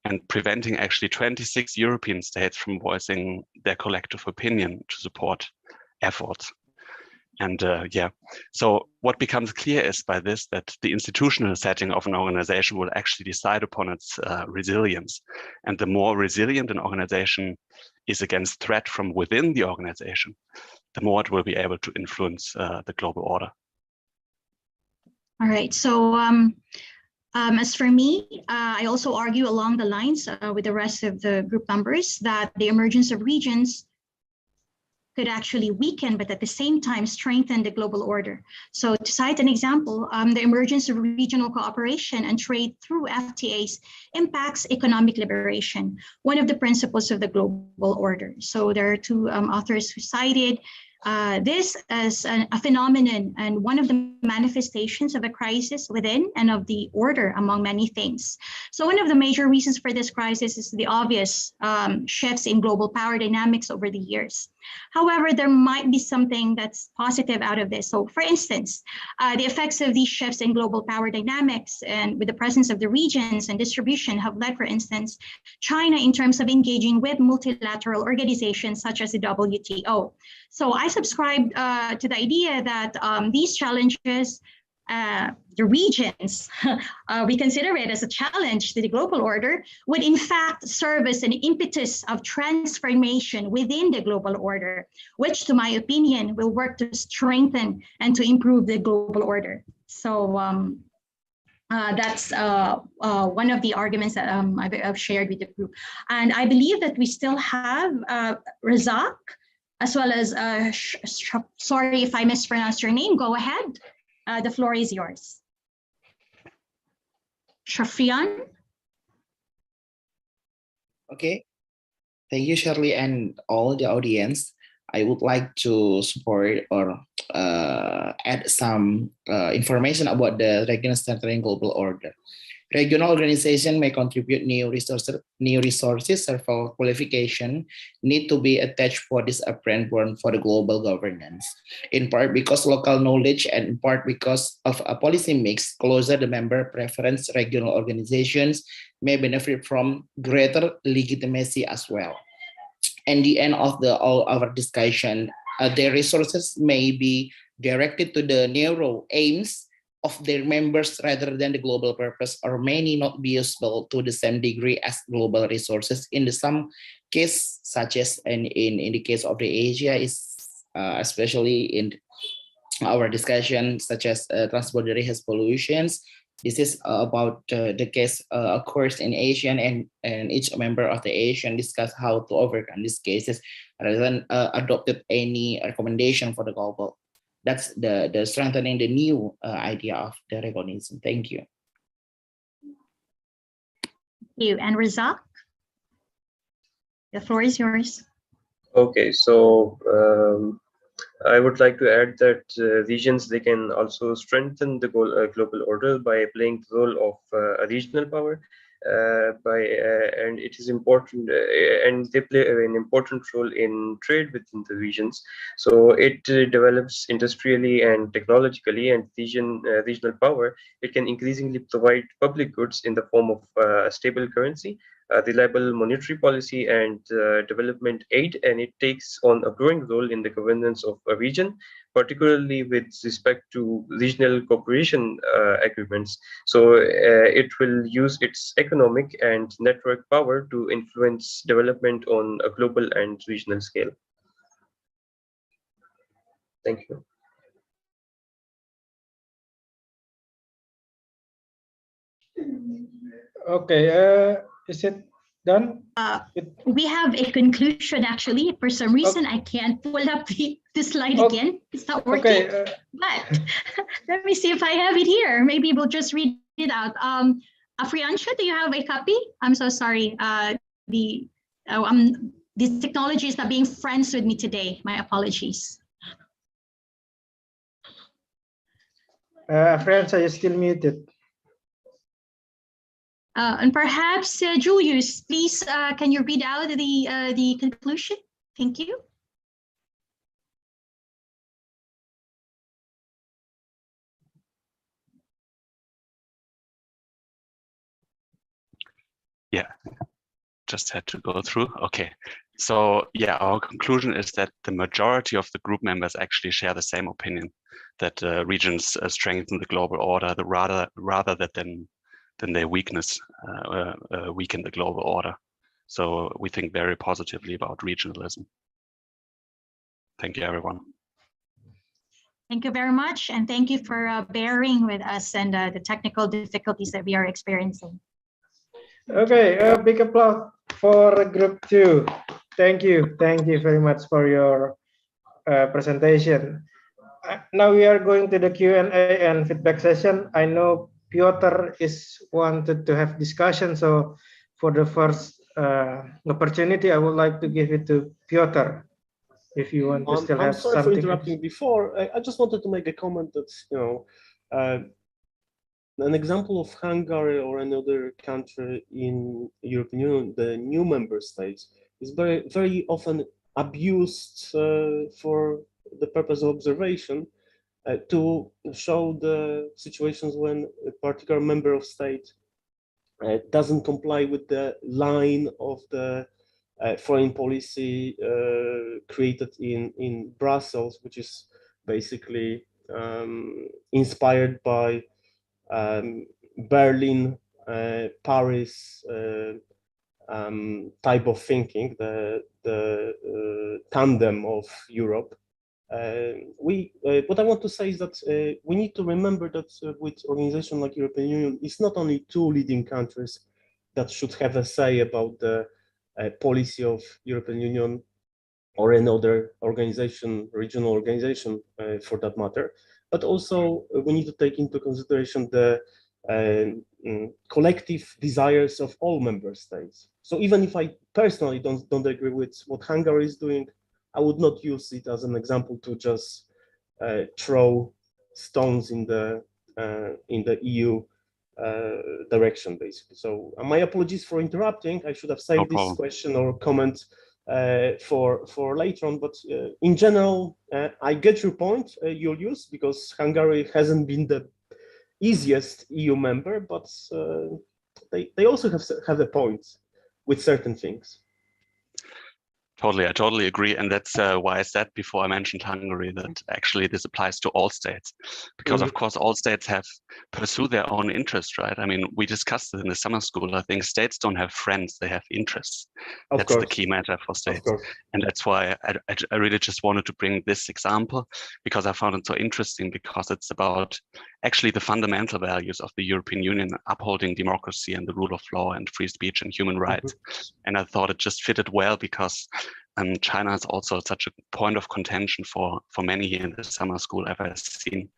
and preventing actually 26 European states from voicing their collective opinion to support efforts. And so what becomes clear is by this that the institutional setting of an organization will actually decide upon its resilience. And the more resilient an organization is against threat from within the organization, the more it will be able to influence the global order. All right, so as for me, I also argue along the lines with the rest of the group members that the emergence of regions could actually weaken, but at the same time strengthen the global order. So to cite an example, the emergence of regional cooperation and trade through FTAs impacts economic liberation, one of the principles of the global order. So there are two authors who cited this as a phenomenon and one of the manifestations of a crisis within and of the order, among many things. So one of the major reasons for this crisis is the obvious shifts in global power dynamics over the years. However, there might be something that's positive out of this. So for instance, the effects of these shifts in global power dynamics and with the presence of the regions and distribution have led, for instance, China in terms of engaging with multilateral organizations such as the WTO. So I subscribe to the idea that these challenges, the regions, we consider it as a challenge to the global order, would in fact serve as an impetus of transformation within the global order, which to my opinion will work to strengthen and to improve the global order. So that's one of the arguments that I've shared with the group. And I believe that we still have Razak, as well as, sorry if I mispronounced your name, go ahead. The floor is yours. Shafian. Okay, thank you, Shirley, and all the audience. I would like to support or add some information about the regional strengthening global order. Regional organization may contribute new resources, several qualification need to be attached for this apparent born for the global governance. In part because local knowledge and in part because of a policy mix closer the member preference, regional organizations may benefit from greater legitimacy as well. And the end of all our discussion, their resources may be directed to the narrow aims of their members rather than the global purpose, or may not be useful to the same degree as global resources. In some case, such as in the case of the Asia, is especially in our discussion, such as transboundary haze pollutions. This is about the case occurs in Asian, and each member of the Asian discuss how to overcome these cases rather than adopted any recommendation for the global. That's the strengthening the new idea of the regionalism. Thank you. Thank you. And Razak, the floor is yours. Okay, so I would like to add that regions, they can also strengthen the global order by playing the role of a regional power, and it is important, and they play an important role in trade within the regions. So it develops industrially and technologically, and regional power, it can increasingly provide public goods in the form of stable currency, reliable monetary policy, and development aid, and it takes on a growing role in the governance of a region, particularly with respect to regional cooperation agreements. So it will use its economic and network power to influence development on a global and regional scale. Thank you. Okay, is it done? We have a conclusion actually. For some reason, I can't pull up the slide again. It's not working. But let me see if I have it here. Maybe we'll just read it out. Afriansha, do you have a copy? I'm so sorry. This technology is not being friends with me today. My apologies. Afriansha, you're still muted. And perhaps Julius, please, can you read out the conclusion? Thank you. Yeah, just had to go through. Okay, so yeah, our conclusion is that the majority of the group members actually share the same opinion, that regions strengthen the global order, rather than their weakness weaken the global order. So we think very positively about regionalism. Thank you, everyone. Thank you very much. And thank you for bearing with us and the technical difficulties that we are experiencing. Okay, a big applause for group 2. Thank you. Thank you very much for your presentation. Now we are going to the Q&A and feedback session. I know Piotr is wanted to have discussion, so for the first opportunity, I would like to give it to Piotr. If you want to still have something. I'm sorry for interrupting before. I just wanted to make a comment that, you know, an example of Hungary or another country in European Union, the new member states, is very often abused for the purpose of observation to show the situations when a particular member of state doesn't comply with the line of the foreign policy created in Brussels, which is basically inspired by Berlin, Paris type of thinking, the tandem of Europe. What I want to say is that we need to remember that with organizations like European Union, it's not only 2 leading countries that should have a say about the policy of European Union or another organization, regional organization for that matter, but also we need to take into consideration the collective desires of all member states. So even if I personally don't agree with what Hungary is doing, I would not use it as an example to just throw stones in the EU direction, basically. So my apologies for interrupting. I should have saved this question or comment for later on. But in general, I get your point, Julius, because Hungary hasn't been the easiest EU member, but they also have a point with certain things. Totally, I totally agree. And that's why I said before I mentioned Hungary that actually this applies to all states, because of course all states have pursued their own interests, right? I mean, we discussed it in the summer school. I think states don't have friends, they have interests. That's the key matter for states. And that's why I really just wanted to bring this example, because I found it so interesting, because it's about actually the fundamental values of the European Union, upholding democracy and the rule of law and free speech and human rights. And I thought it just fitted well, because China is also such a point of contention for many here in the summer school I've seen,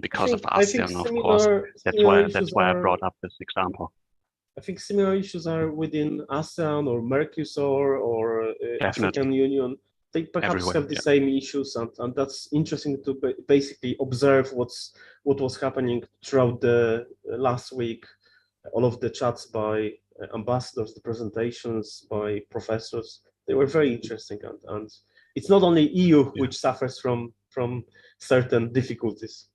because of ASEAN, of course. That's why I brought up this example. I think similar issues are within ASEAN or Mercosur or African Union. They perhaps have the same issues, and that's interesting to basically observe what was happening throughout the last week. All of the chats by ambassadors, the presentations by professors, they were very interesting, and it's not only EU which suffers from certain difficulties.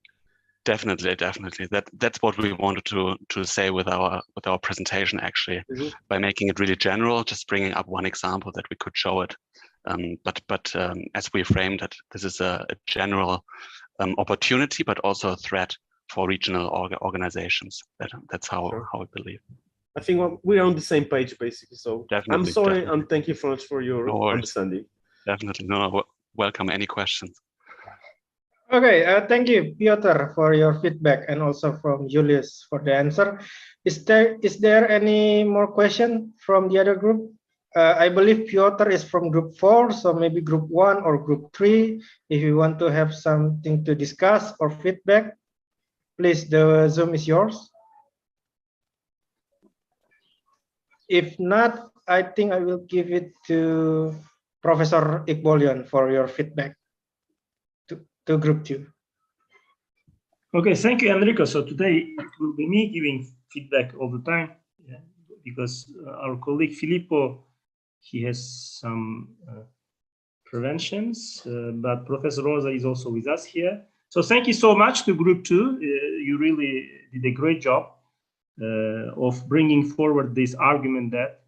Definitely. That's what we wanted to say with our presentation, actually, by making it really general, just bringing up one example that we could show it. But as we framed it, this is a general opportunity, but also a threat for regional organizations. That's how we believe. I think we're on the same page, basically. So I'm sorry, and thank you so much for your understanding. Definitely. No, welcome any questions. Okay, thank you, Piotr, for your feedback, and also from Julius for the answer. Is there any more question from the other group? I believe Piotr is from group 4, so maybe group 1 or group 3. If you want to have something to discuss or feedback, please, the Zoom is yours. If not, I think I will give it to Professor Iqbolion for your feedback to group 2. Okay, thank you, Enrico. So today it will be me giving feedback all the time, because our colleague Filippo, he has some preventions, but Professor Rosa is also with us here. So thank you so much to group 2. You really did a great job of bringing forward this argument that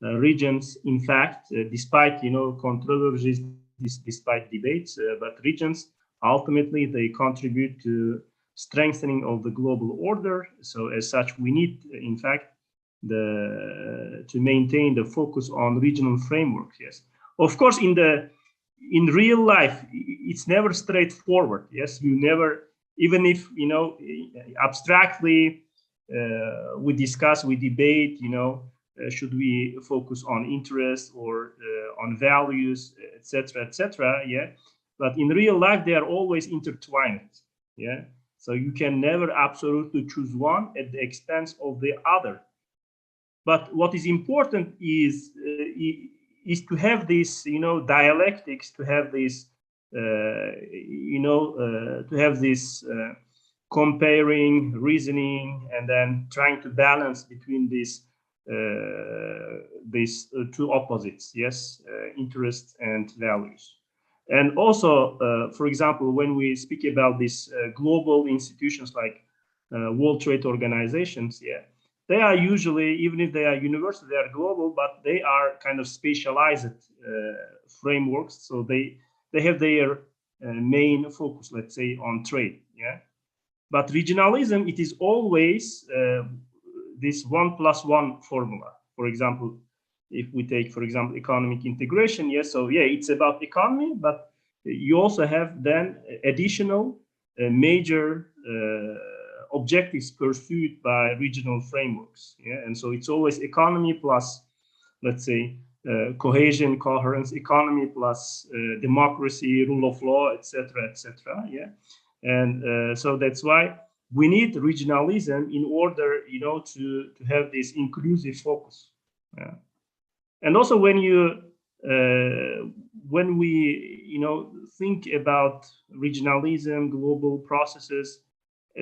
regions, in fact, despite controversies, despite debates, but regions ultimately they contribute to strengthening of the global order. So as such, we need, in fact, to maintain the focus on regional frameworks. Yes, of course, in real life, it's never straightforward. Yes, you never, even if abstractly we discuss, we debate, should we focus on interest or on values, etc., etc. Yeah, but in real life, they are always intertwined. Yeah, so you can never absolutely choose one at the expense of the other. But what is important is to have this, dialectics, to have this, to have this comparing, reasoning, and then trying to balance between these two opposites, yes, interests and values. And also, for example, when we speak about these global institutions like World Trade Organizations, yeah, they are usually, even if they are universal, they are global, but they are kind of specialized frameworks. So they have their main focus, let's say, on trade. Yeah, but regionalism, it is always this 1+1 formula. For example, if we take, for example, economic integration, yes, so yeah, it's about economy, but you also have then additional major objectives pursued by regional frameworks. Yeah, and so it's always economy plus, let's say, cohesion, coherence, economy plus democracy, rule of law, etc., etc. Yeah, and so that's why we need regionalism in order, to have this inclusive focus. Yeah. And also when when we, think about regionalism, global processes,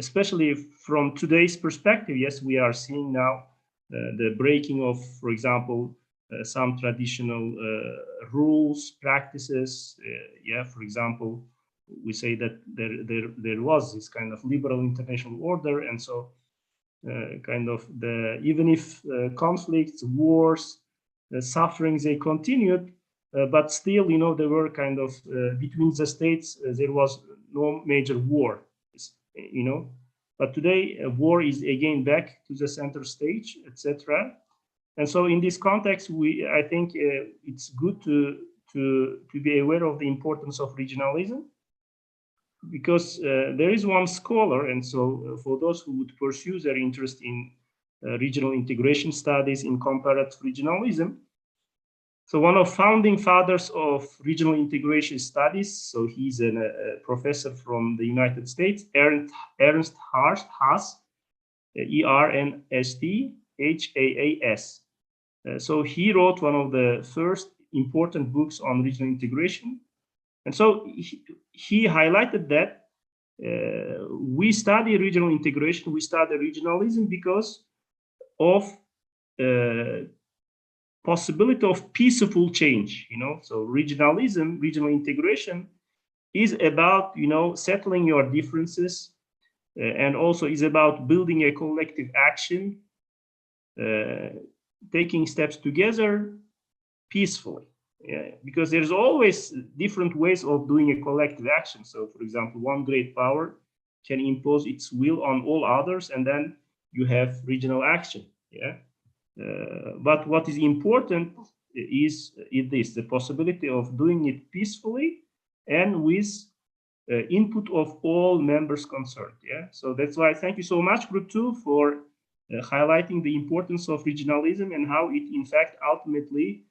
especially from today's perspective, yes, we are seeing now the breaking of, for example, some traditional rules, practices. For example, we say that there was this kind of liberal international order, and so even if conflicts, wars, sufferings, they continued, but still, there were between the states, there was no major war, But today, war is again back to the center stage, etc. And so, in this context, I think it's good to be aware of the importance of regionalism, because there is one scholar, and so for those who would pursue their interest in regional integration studies in comparative regionalism, so one of founding fathers of regional integration studies, so he's a professor from the United States, Ernst Haas, E-R-N-S-T-H-A-A-S. So he wrote one of the first important books on regional integration. And so he highlighted that we study regional integration, we study regionalism because of possibility of peaceful change, So regionalism, regional integration is about, settling your differences, and also is about building a collective action, taking steps together peacefully. Because there's always different ways of doing a collective action. So, for example, one great power can impose its will on all others, and then you have regional action. But what is important is the possibility of doing it peacefully and with input of all members concerned. So that's why thank you so much, Group 2, for highlighting the importance of regionalism and how it, in fact, ultimately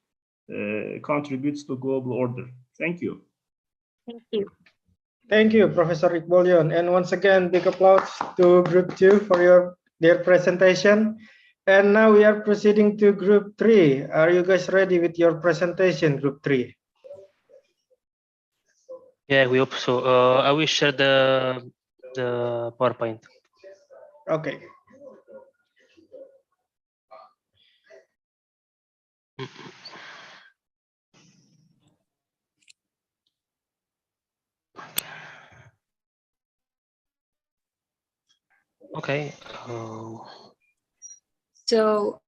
contributes to global order. Thank you. Thank you. Thank you, Professor Iqbal. And once again, big applause to Group 2 for their presentation. And now we are proceeding to Group 3. Are you guys ready with your presentation, Group 3? Yeah, we hope so. I will share the PowerPoint. Okay. Okay. So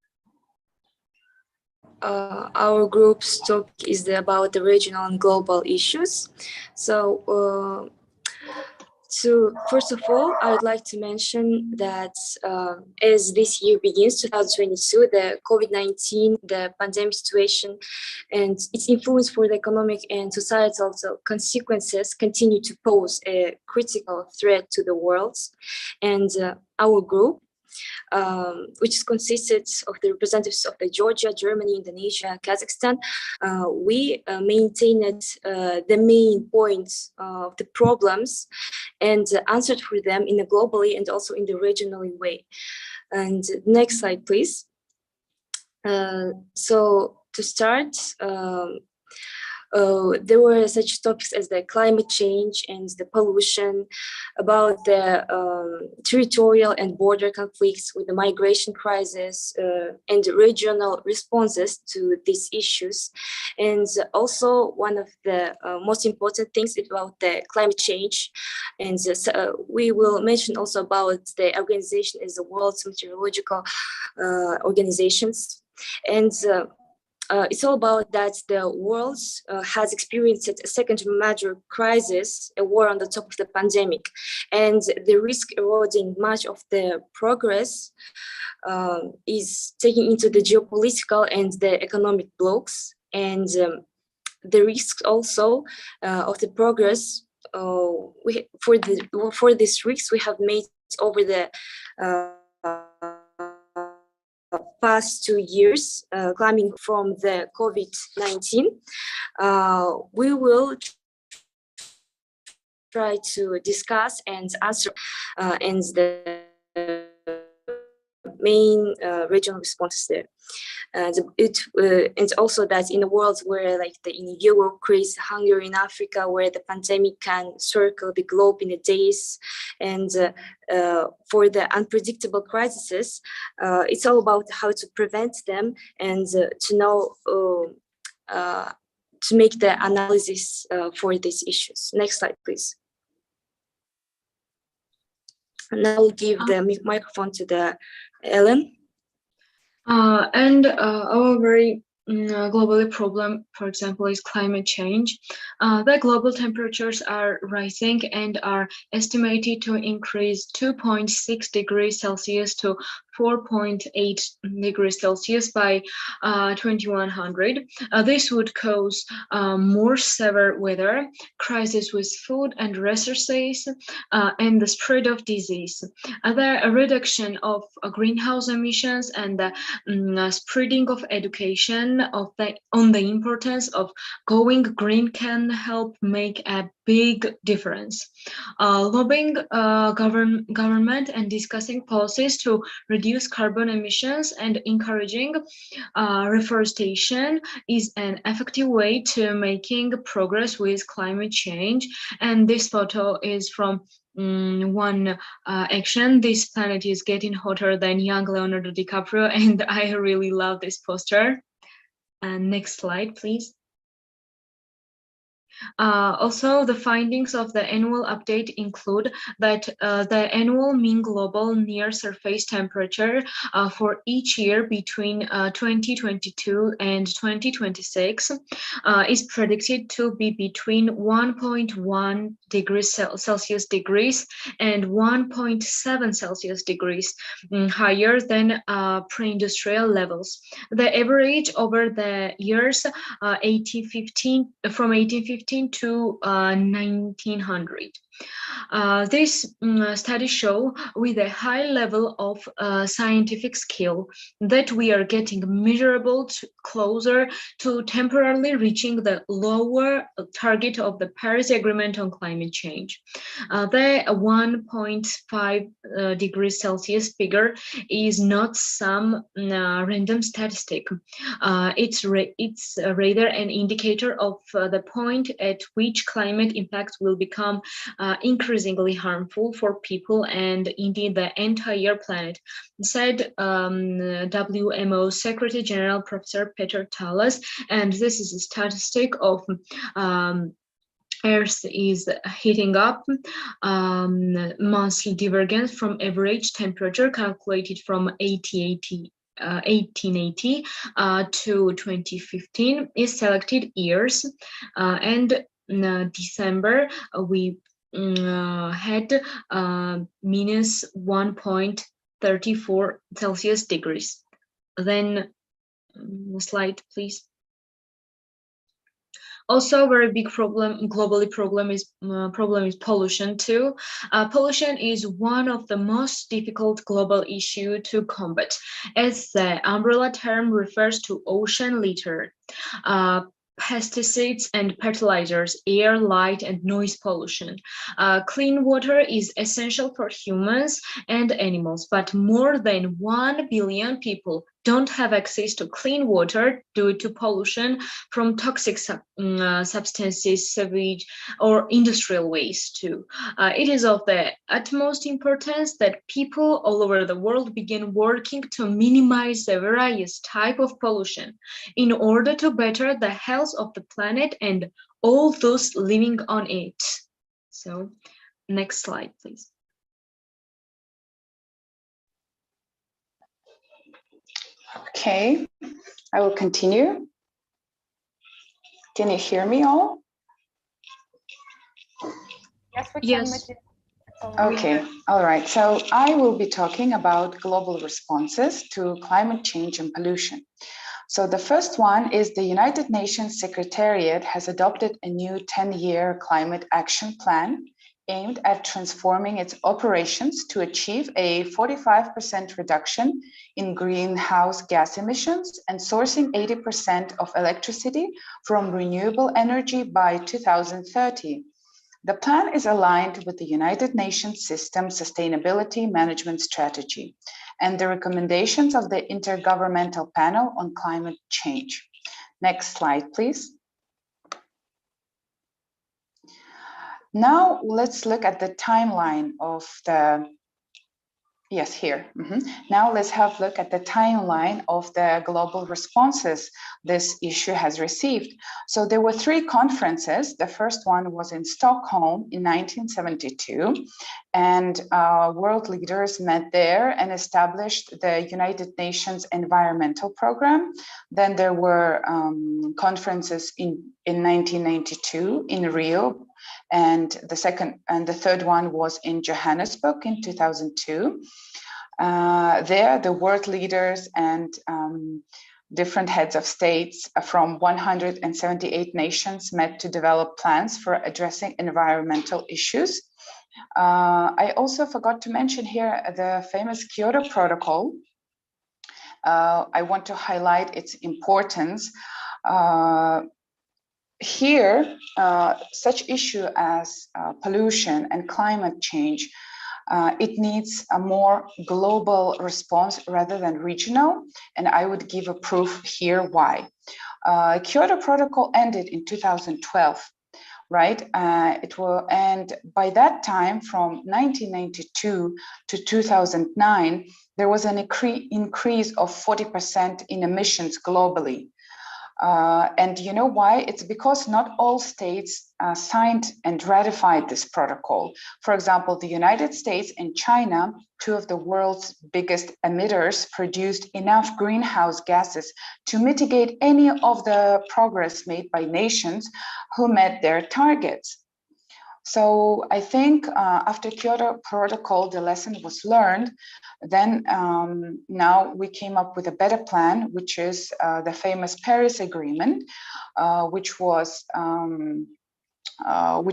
our group's topic is about the regional and global issues. So first of all, I would like to mention that as this year begins, 2022, the COVID-19, the pandemic situation, and its influence for the economic and societal consequences continue to pose a critical threat to the world. And our group, which is consisted of the representatives of Georgia, Germany, Indonesia, Kazakhstan, we maintained the main points of the problems and answered for them in a globally and also in the regionally way. And next slide, please. So to start, there were such topics as the climate change and the pollution, about the territorial and border conflicts with the migration crisis, and regional responses to these issues. And also one of the most important things about the climate change. And we will mention also about the organization as the World Meteorological Organizations. And it's all about that the world has experienced a second major crisis, a war on the top of the pandemic, and the risk eroding much of the progress is taking into the geopolitical and the economic blocks, and the risks also of the progress. For this risks we have made over the past 2 years, climbing from the COVID-19, we will try to discuss and answer and the main regional responses there. And also that in a world where like in Europe creates hunger in Africa, where the pandemic can circle the globe in a days, and for the unpredictable crises, it's all about how to prevent them and to know to make the analysis for these issues. Next slide, please. And now I'll give the microphone to the Ellen. Our very globally problem, for example, is climate change. The global temperatures are rising and are estimated to increase 2.6 degrees Celsius to 4.8 degrees Celsius by 2100. This would cause more severe weather, crisis with food and resources, and the spread of disease. The reduction of greenhouse emissions and the spreading of education on the importance of going green can help make a big difference. Lobbying government and discussing policies to reduce carbon emissions and encouraging reforestation is an effective way to making progress with climate change. And this photo is from one action. This planet is getting hotter than young Leonardo DiCaprio, and I really love this poster. Next slide, please. Also, the findings of the annual update include that the annual mean global near surface temperature for each year between 2022 and 2026 is predicted to be between 1.1 degrees Celsius and 1.7 Celsius degrees higher than pre-industrial levels. The average over the years from 1815 to 1900. These studies show with a high level of scientific skill that we are getting measurable closer to temporarily reaching the lower target of the Paris Agreement on climate change. The 1.5 degrees Celsius figure is not some random statistic. It's rather an indicator of the point at which climate impacts will become increasingly harmful for people and indeed the entire planet, said WMO Secretary General Professor Peter Talas. And this is a statistic of Earth is heating up, monthly divergence from average temperature calculated from 1880 to 2015 is selected years, and December we had minus 1.34 Celsius degrees. Then slide, please. Also, a very big problem globally problem is pollution too. Pollution is one of the most difficult global issue to combat, as the umbrella term refers to ocean litter, pesticides and fertilizers, air, light, and noise pollution. Clean water is essential for humans and animals, but more than 1 billion people don't have access to clean water due to pollution from toxic substances, sewage, or industrial waste too. It is of the utmost importance that people all over the world begin working to minimize the various type of pollution in order to better the health of the planet and all those living on it. So, next slide, please. Okay, I will continue. Can you hear me all? Yes, we can. Yes. Okay, all right. So I will be talking about global responses to climate change and pollution. So the first one is the United Nations Secretariat has adopted a new 10-year climate action plan aimed at transforming its operations to achieve a 45% reduction in greenhouse gas emissions and sourcing 80% of electricity from renewable energy by 2030. The plan is aligned with the United Nations System Sustainability Management Strategy and the recommendations of the Intergovernmental Panel on Climate Change. Next slide, please. Now let's look at the timeline of the Yes, here. Now let's have a look at the timeline of the global responses this issue has received. So there were 3 conferences. The first one was in Stockholm in 1972, and world leaders met there and established the United Nations Environmental Program. Then there were conferences in 1992 in Rio, and the third one was in Johannesburg in 2002. There, the world leaders and different heads of states from 178 nations met to develop plans for addressing environmental issues. I also forgot to mention here the famous Kyoto Protocol. I want to highlight its importance. Here, such issue as pollution and climate change, it needs a more global response rather than regional, and I would give a proof here why. Kyoto Protocol ended in 2012, right? And by that time, from 1992 to 2009, there was an increase of 40% in emissions globally. And you know why? It's because not all states signed and ratified this protocol. For example, the United States and China, 2 of the world's biggest emitters, produced enough greenhouse gases to mitigate any of the progress made by nations who met their targets. So I think after Kyoto Protocol, the lesson was learned. Then now we came up with a better plan, which is the famous Paris Agreement, which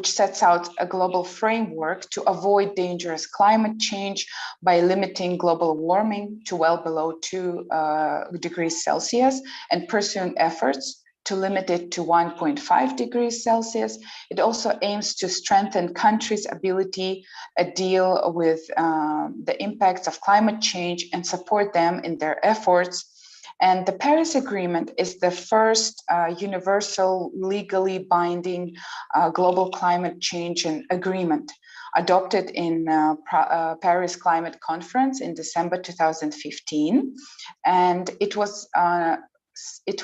sets out a global framework to avoid dangerous climate change by limiting global warming to well below 2 degrees Celsius and pursuing efforts to limit it to 1.5 degrees Celsius. It also aims to strengthen countries' ability to deal with the impacts of climate change and support them in their efforts. And the Paris Agreement is the first universal, legally binding global climate change agreement adopted in Paris Climate Conference in December 2015. And it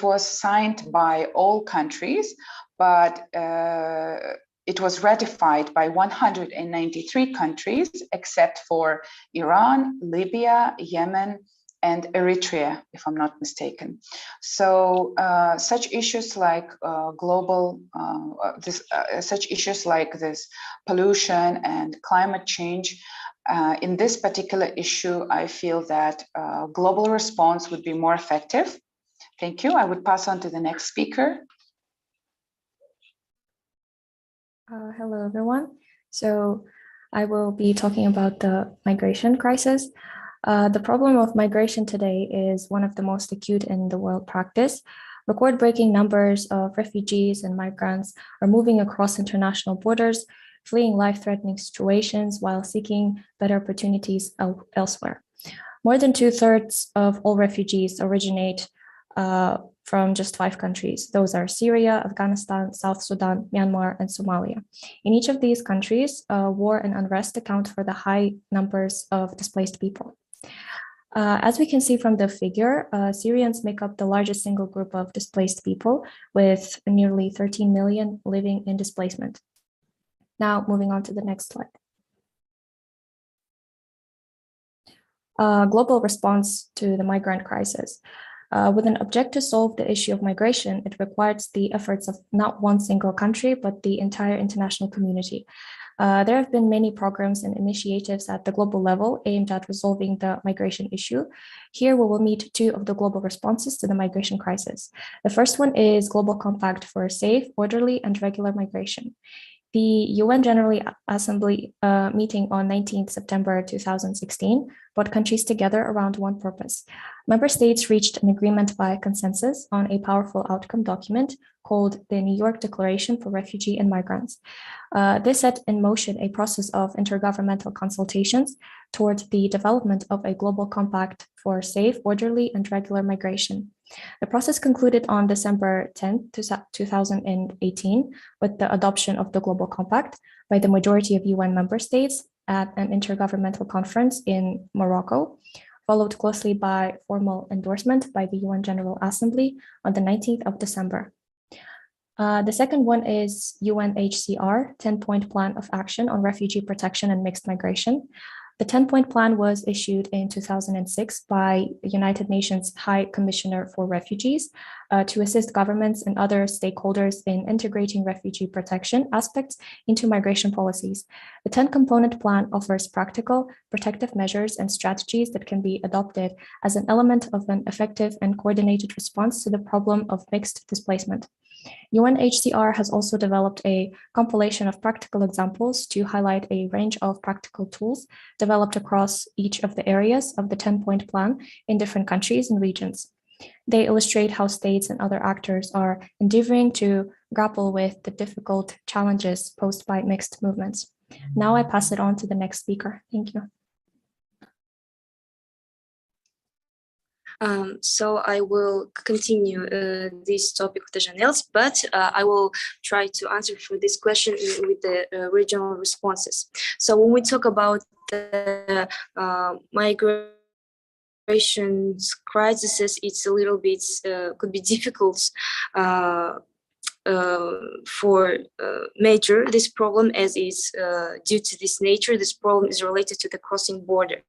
was signed by all countries, but it was ratified by 193 countries, except for Iran, Libya, Yemen, and Eritrea, if I'm not mistaken. So such issues like this pollution and climate change, in this particular issue, I feel that global response would be more effective. Thank you. I would pass on to the next speaker. Hello, everyone. So I will be talking about the migration crisis. The problem of migration today is one of the most acute in the world practice. Record-breaking numbers of refugees and migrants are moving across international borders, fleeing life-threatening situations while seeking better opportunities elsewhere. More than 2/3 of all refugees originate from just 5 countries. Those are Syria, Afghanistan, South Sudan, Myanmar, and Somalia. In each of these countries, war and unrest account for the high numbers of displaced people. As we can see from the figure, Syrians make up the largest single group of displaced people, with nearly 13 million living in displacement. Now, moving on to the next slide. Global response to the migrant crisis. With an objective to solve the issue of migration, it requires the efforts of not one single country, but the entire international community. There have been many programs and initiatives at the global level aimed at resolving the migration issue. Here we will meet 2 of the global responses to the migration crisis. The first one is Global Compact for Safe, Orderly, and Regular Migration. The UN General Assembly meeting on 19th September 2016 brought countries together around one purpose. Member states reached an agreement by consensus on a powerful outcome document called the New York Declaration for Refugee and Migrants. This set in motion a process of intergovernmental consultations towards the development of a global compact for safe, orderly, and regular migration. The process concluded on December 10, 2018, with the adoption of the Global Compact by the majority of UN member states at an intergovernmental conference in Morocco, followed closely by formal endorsement by the UN General Assembly on the 19th of December. The second one is UNHCR 10-point plan of action on refugee protection and mixed migration. The 10-point plan was issued in 2006 by the United Nations High Commissioner for Refugees to assist governments and other stakeholders in integrating refugee protection aspects into migration policies. The 10-component plan offers practical, protective measures and strategies that can be adopted as an element of an effective and coordinated response to the problem of mixed displacement. UNHCR has also developed a compilation of practical examples to highlight a range of practical tools developed across each of the areas of the 10-point plan in different countries and regions. They illustrate how states and other actors are endeavoring to grapple with the difficult challenges posed by mixed movements. Now I pass it on to the next speaker. Thank you. So I will continue this topic with the Janelles, but I will try to answer for this question with the regional responses. So when we talk about the migration crises, it's a little bit, could be difficult for measure this problem, as is due to this nature, this problem is related to the crossing borders.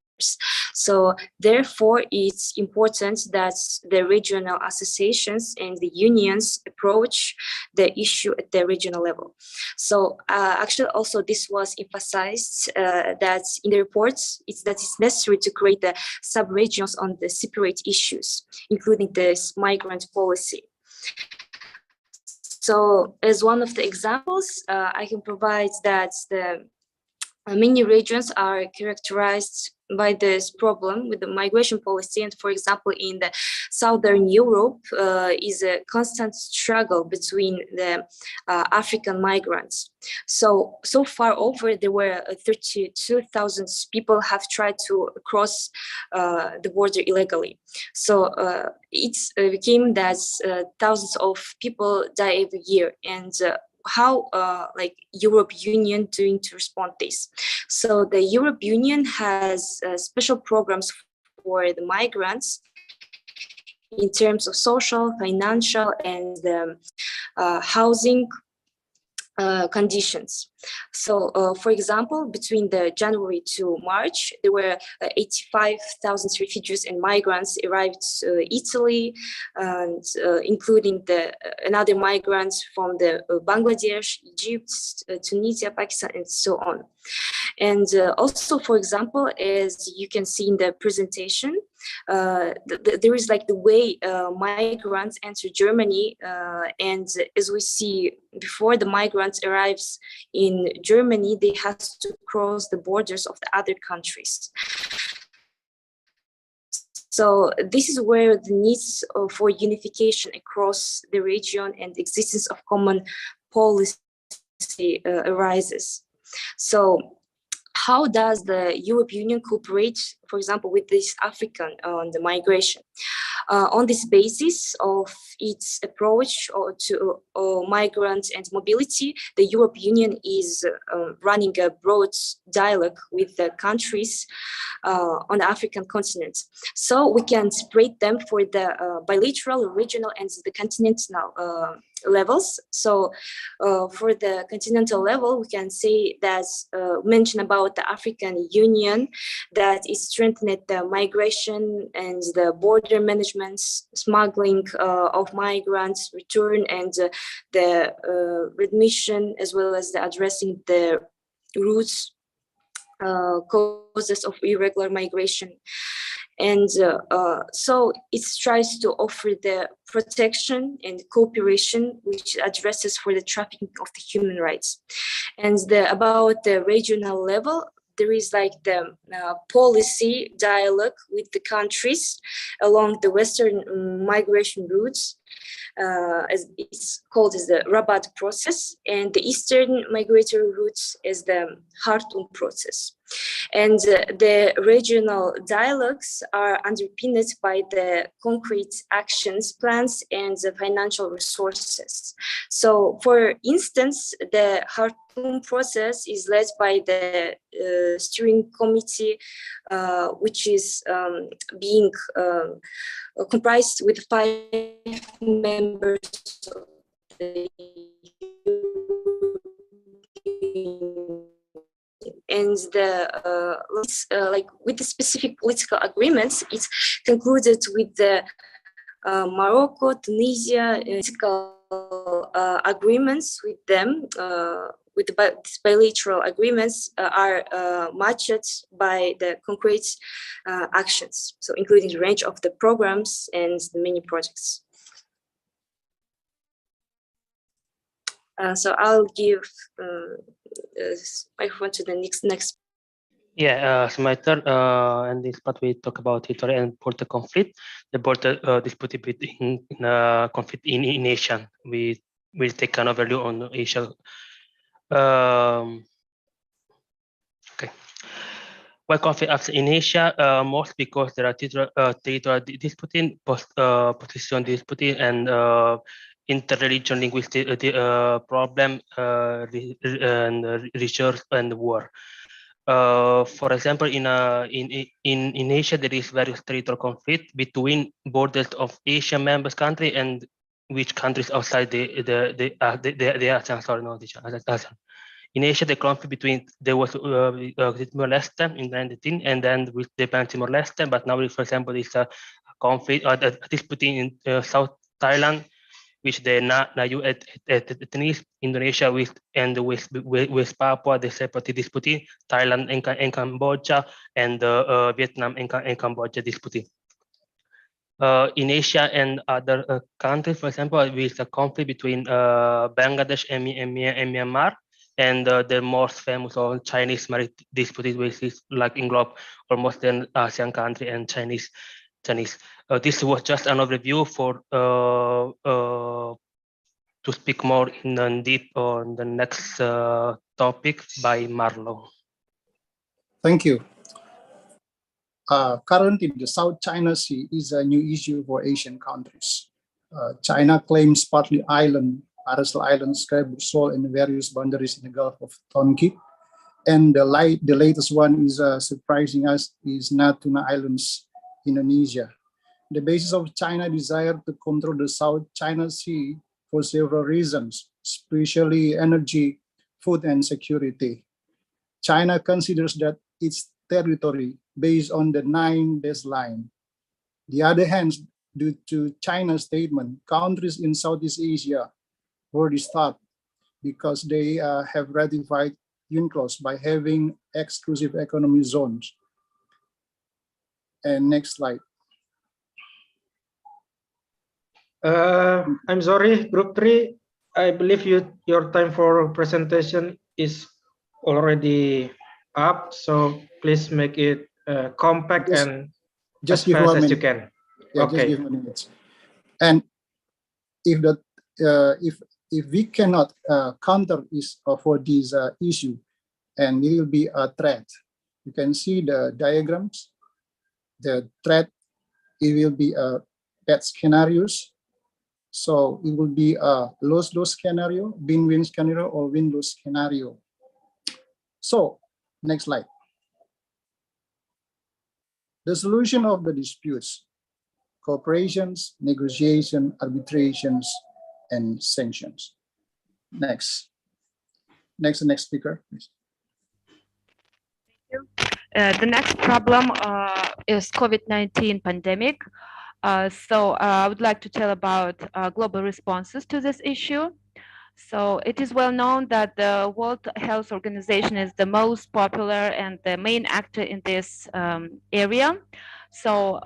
So therefore, it's important that the regional associations and the unions approach the issue at the regional level. So actually also this was emphasized that in the reports, it's necessary to create the sub-regions on the separate issues, including this migrant policy. So as one of the examples, I can provide that the many regions are characterized by this problem with the migration policy. And for example, in the Southern Europe is a constant struggle between the African migrants. So far over, there were 32,000 people have tried to cross the border illegally. So it became that thousands of people die every year. And how like Europe Union doing to respond this? So the Europe Union has special programs for the migrants in terms of social, financial, and housing conditions. So, for example, between the January to March, there were 85,000 refugees and migrants arrived Italy, and including another migrants from the Bangladesh, Egypt, Tunisia, Pakistan, and so on. And also, for example, as you can see in the presentation, there is like the way migrants enter Germany, and as we see before the migrants arrives in Germany, they have to cross the borders of the other countries. So this is where the needs for unification across the region and existence of common policy arises. So how does the European Union cooperate, for example, with this African on the migration? On this basis of its approach to migrants and mobility, the European Union is running a broad dialogue with the countries on the African continent. So we can separate them for the bilateral, regional, and the continental levels. So for the continental level, we can say that mention about the African Union that is strengthened the migration and the border management, smuggling of migrants, return, and the readmission, as well as the addressing the roots causes of irregular migration. And so it tries to offer the protection and cooperation which addresses for the trafficking of the human rights. And about the regional level, there is like the policy dialogue with the countries along the Western migration routes, as it's called as the Rabat process, and the Eastern migratory routes as the Khartoum process. And the regional dialogues are underpinned by the concrete actions plans and the financial resources. So, for instance, the Khartoum process is led by the steering committee, which is being comprised with 5 members of the and like with the specific political agreements, it's concluded with the Morocco, Tunisia, political agreements with them. With the bilateral agreements are matched by the concrete actions, so including the range of the programs and the many projects. So I'll give microphone to the next. Yeah, so my turn. And this part we talk about territorial and border conflict. The border dispute between conflict in Asia. We will take an overview on Asia. Okay. Why conflict in Asia? Most because there are territorial disputing, position disputing, and inter-religion linguistic problem, and research and war. For example, in Asia, there is various territorial conflict between borders of Asian members country and which countries outside the ASEAN. Sorry, not the ASEAN. In Asia, the conflict between there was Timor-Leste in 19, and then with Japan Timor-Leste. But now, for example, it's a conflict disputing in South Thailand, which the Nayu ethnic Indonesia with Papua, the separate disputing Thailand and Cambodia, and Vietnam and Cambodia disputing. In Asia and other countries, for example, with a conflict between Bangladesh and Myanmar, and the most famous or Chinese marriage dispute, which is like englobe almost an ASEAN country and Chinese. This was just an overview for to speak more in deep on the next topic by Marlo. Thank you. Currently, the South China Sea is a new issue for Asian countries. China claims partly Paracel Island, Scarborough Shoal, and various boundaries in the Gulf of Tonkin. And the latest one is surprising us is Natuna Islands, Indonesia. The basis of China's desire to control the South China Sea for several reasons, especially energy, food, and security. China considers that its territory based on the 9 baseline. The other hand, due to China's statement, countries in Southeast Asia already start because they have ratified UNCLOS by having exclusive economic zones. And next slide. I'm sorry, Group 3. I believe your time for presentation is already up, so please make it compact and just as give fast 1 as you minute. can. Yeah, Okay. just give 1 minute. And if we cannot counter this for this issue, and it will be a threat. You can see the diagrams. The threat, it will be bad scenarios. So it will be a lose-lose scenario, win-win scenario, or win-lose scenario. So next slide. The solution of the disputes: cooperations, negotiation, arbitrations, and sanctions. Next speaker, please. The next problem is COVID-19 pandemic. So I would like to tell about global responses to this issue. So it is well known that the World Health Organization is the most popular and the main actor in this area. So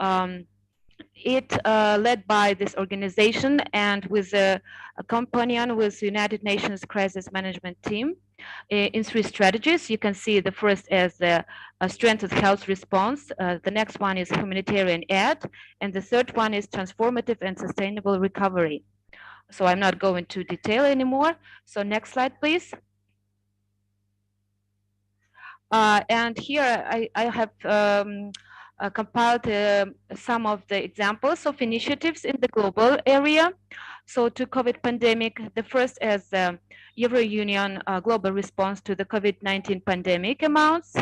it led by this organization and with a companion with United Nations Crisis Management Team in 3 strategies. You can see the first as the strengthened health response, the next one is humanitarian aid, and the third one is transformative and sustainable recovery. So I'm not going to detail anymore. So next slide, please. And here I have compiled some of the examples of initiatives in the global area. So to COVID pandemic, the first is the Euro Union global response to the COVID-19 pandemic amounts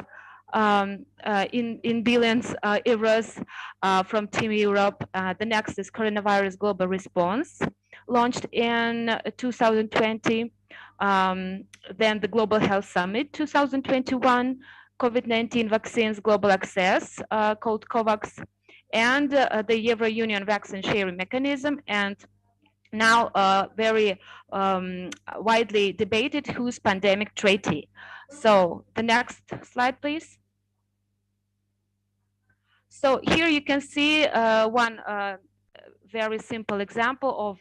in billions euros from Team Europe. The next is coronavirus global response, launched in 2020. Then the Global Health Summit 2021, COVID-19 vaccines global access called COVAX, and the Euro Union vaccine sharing mechanism, and now very widely debated WHO's pandemic treaty. So the next slide, please. So here you can see one very simple example of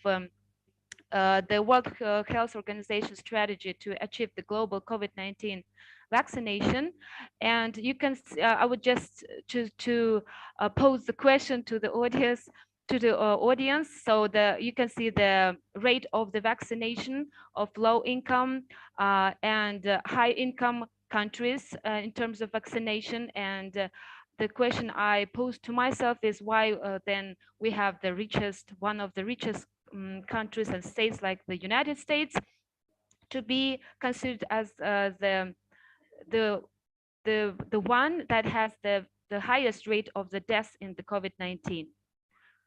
the World Health Organization strategy to achieve the global COVID-19 vaccination. And you can, I would just to pose the question to the audience, So you can see the rate of the vaccination of low income and high income countries in terms of vaccination. And the question I posed to myself is why then we have the richest, one of the richest countries and states like the United States to be considered as the one that has the highest rate of the deaths in the COVID-19.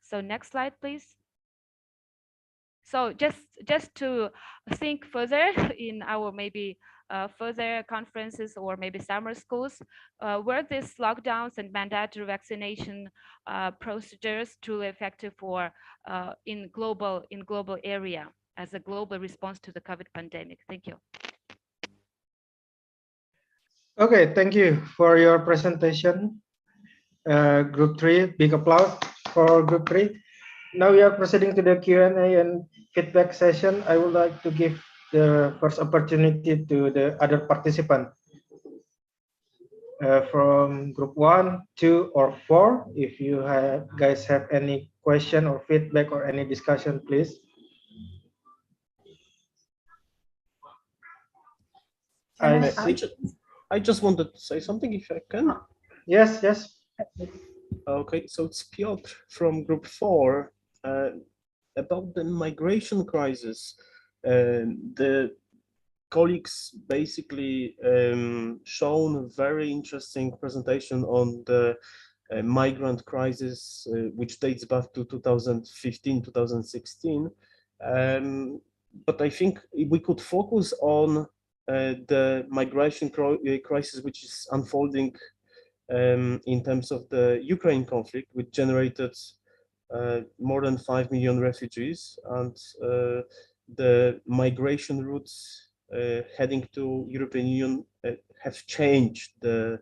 So next slide, please. So just to think further in our maybe further conferences or maybe summer schools, were these lockdowns and mandatory vaccination procedures truly effective for in global area as a global response to the COVID pandemic? Thank you. Okay, thank you for your presentation. Group 3, big applause for Group 3. Now we are proceeding to the Q&A and feedback session. I would like to give the first opportunity to the other participant from Group 1, 2, or 4. If you guys have any question or feedback or any discussion, please. I just wanted to say something, if I can. Yes, yes. Okay, so it's Piotr from Group 4 about the migration crisis. The colleagues basically shown a very interesting presentation on the migrant crisis, which dates back to 2015, 2016. But I think we could focus on the migration crisis, which is unfolding in terms of the Ukraine conflict, which generated more than 5 million refugees, and the migration routes heading to European Union have changed. The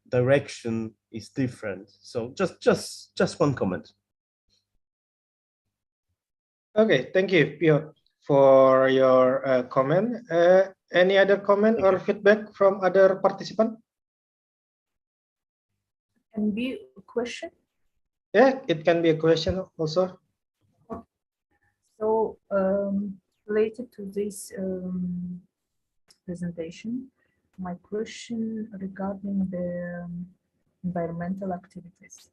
direction is different. So just one comment. Okay, thank you, Piotr, for your comment. Any other comment or feedback from other participants? Can be a question? Yeah, it can be a question also. So related to this presentation, my question regarding the environmental activities.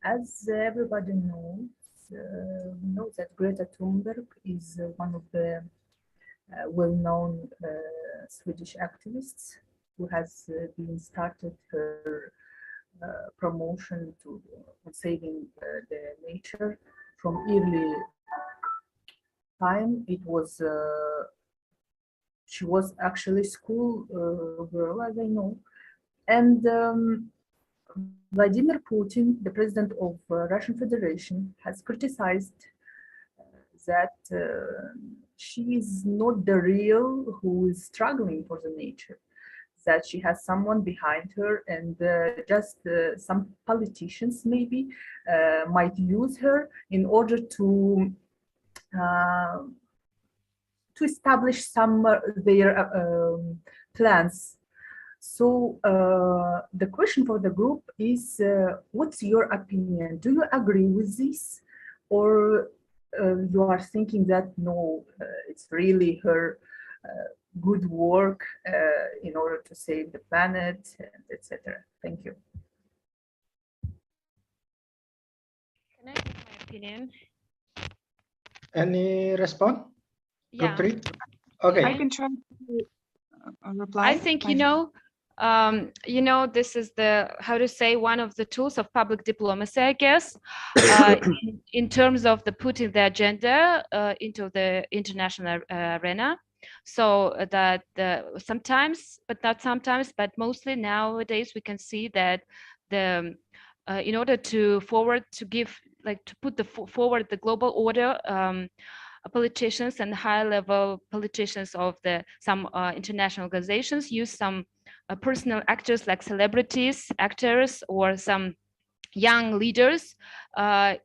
As everybody knows, we know that Greta Thunberg is one of the well-known Swedish activists who has been started her promotion to saving the nature from early time. It was she was actually school girl, as I know, and Vladimir Putin, the president of Russian Federation, has criticized that she is not the real who is struggling for the nature, that she has someone behind her, and just some politicians maybe might use her in order to establish some their plans. So the question for the group is, what's your opinion? Do you agree with this, or you are thinking that no, it's really her good work in order to save the planet, etc. Thank you. Can I give my opinion? Any response? Group Yeah. 3? Okay. I can try to reply. I think, this is the, how to say, one of the tools of public diplomacy, I guess, in terms of the putting the agenda into the international arena. So that sometimes, but not sometimes, but mostly nowadays, we can see that the in order to forward, to give, like to put the forward the global order, politicians and high-level politicians of some international organizations use some personal actors like celebrities, actors, or some young leaders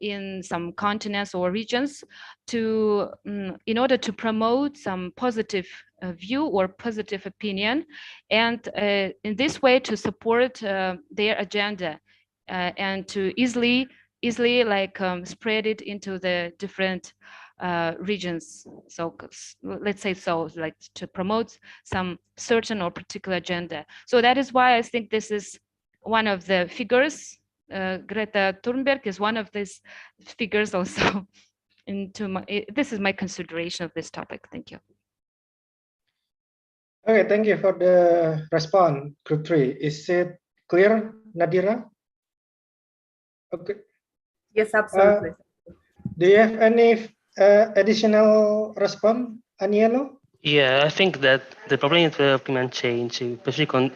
in some continents or regions to, in order to promote some positive view or positive opinion, and in this way to support their agenda and to easily like spread it into the different regions. So let's say, so like to promote some certain or particular agenda. So that is why I think this is one of the figures. Greta Thunberg is one of these figures also. This is my consideration of this topic. Thank you. Okay, thank you for the response, Group 3. Is it clear, Nadira? Okay. Yes, absolutely. Do you have any additional response, Aniello? Yeah, I think that the problem with climate change, especially on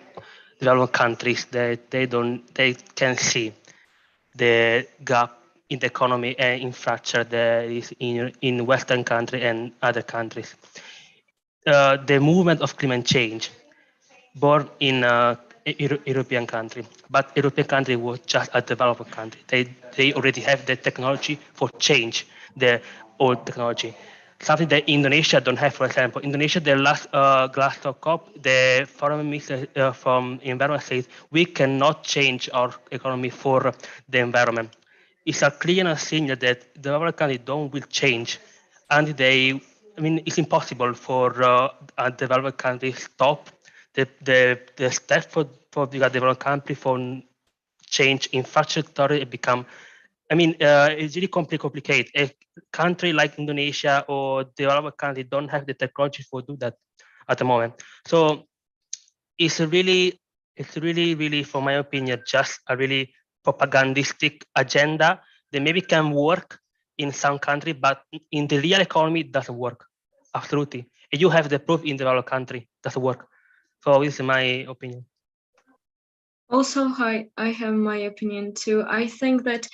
developed countries, that they can see the gap in the economy and infrastructure that is in Western countries and other countries. The movement of climate change, born in a European country, but European country was just a developed country. They already have the technology for change the old technology. Something that Indonesia don't have, for example. Indonesia, the last Glasgow COP, the foreign minister from environment says we cannot change our economy for the environment. It's a clear signal that the developed country don't will change, and it's impossible for a developed country stop the step for the developed country for change infrastructure. It become, it's really complicated. A country like Indonesia or developed country don't have the technology for do that at the moment. So it's really, from my opinion, just a really propagandistic agenda that maybe can work in some country, but in the real economy, it doesn't work. Absolutely. And you have the proof in the developed country, doesn't work. So this is my opinion. Also, I have my opinion too. I think that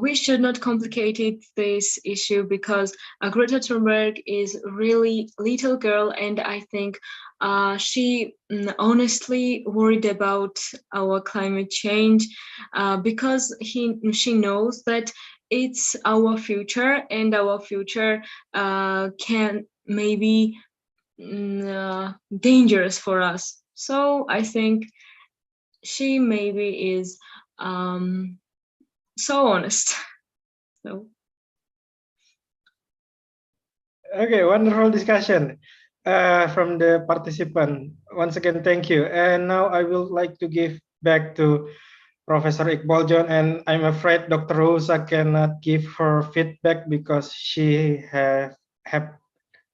we should not complicate this issue because Greta Thunberg is really little girl, and I think she honestly worried about our climate change because she knows that it's our future, and our future can maybe dangerous for us. So I think she maybe is so honest. So. Okay, wonderful discussion from the participant. Once again, thank you. And now I will like to give back to Professor Iqbal John, and I'm afraid Dr. Rosa cannot give her feedback because she have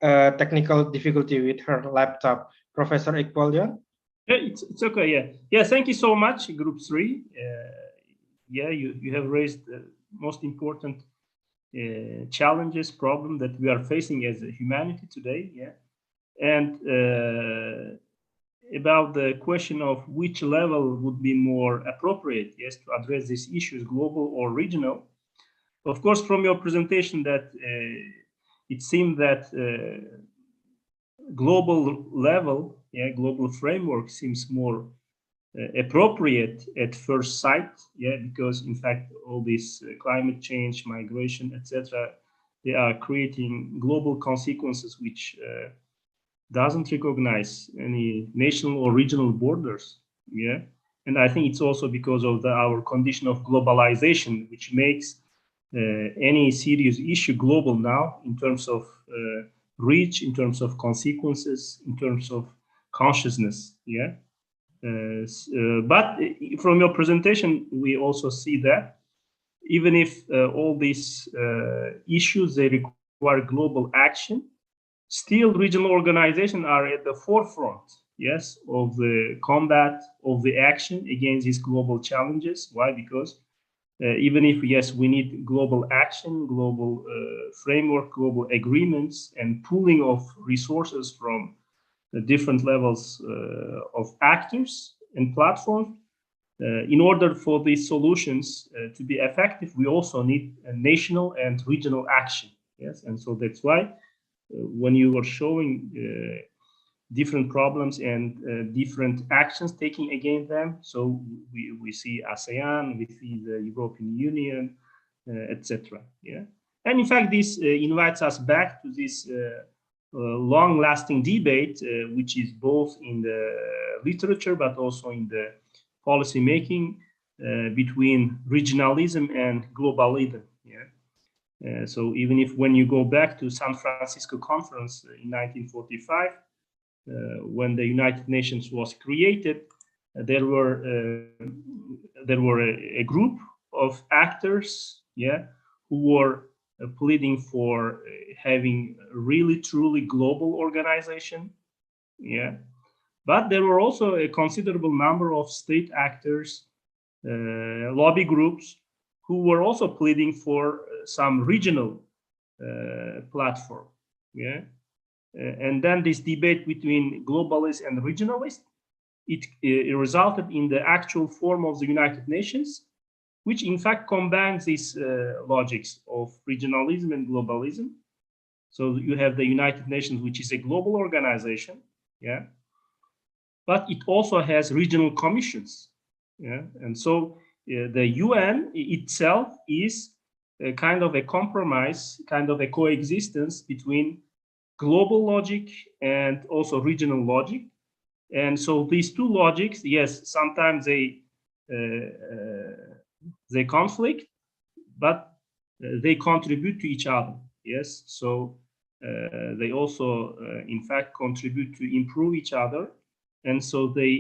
technical difficulty with her laptop. Professor Iqbal John? Yeah, it's okay, yeah. Thank you so much, Group 3. Yeah, you have raised the most important challenges, problem that we are facing as a humanity today, yeah. And about the question of which level would be more appropriate, yes, to address these issues, global or regional. Of course, from your presentation that it seemed that global level, yeah, global framework seems more appropriate at first sight, yeah, because in fact all this climate change, migration, etc., they are creating global consequences which doesn't recognize any national or regional borders, yeah. And I think it's also because of our condition of globalization, which makes any serious issue global now in terms of reach, in terms of consequences, in terms of consciousness, yeah. But from your presentation, we also see that even if all these issues, they require global action, still regional organizations are at the forefront, yes, of the combat, of the action against these global challenges. Why? Because even if, yes, we need global action, global framework, global agreements, and pooling of resources from the different levels of actors and platforms. In order for these solutions to be effective, we also need a national and regional action. Yes, and so that's why when you were showing different problems and different actions taking against them, so we see ASEAN, we see the European Union, etc. Yeah, and in fact, this invites us back to this long-lasting debate, which is both in the literature but also in the policy making between regionalism and globalism. Yeah. So even if when you go back to San Francisco Conference in 1945, when the United Nations was created, there were a group of actors, yeah, who were pleading for having a really truly global organization, yeah. But there were also a considerable number of state actors, lobby groups, who were also pleading for some regional platform, yeah. And then this debate between globalists and regionalists, it resulted in the actual form of the United Nations, which in fact combines these logics of regionalism and globalism. So you have the United Nations, which is a global organization, yeah, but it also has regional commissions, yeah, and so the UN itself is a kind of a compromise, kind of a coexistence between global logic and also regional logic. And so these two logics, yes, sometimes they conflict, but they contribute to each other. Yes, so they also, in fact, contribute to improve each other, and so they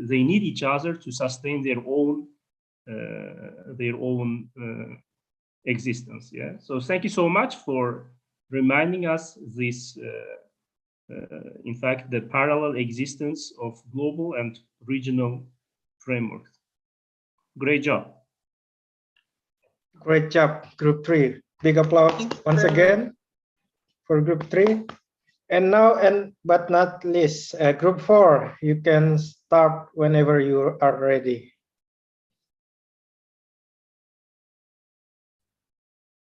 need each other to sustain their own existence. Yeah. So thank you so much for reminding us this. In fact, the parallel existence of global and regional frameworks. Great job. Great job, Group 3. Big applause once again for Group 3. And now, but not least, Group 4, you can start whenever you are ready.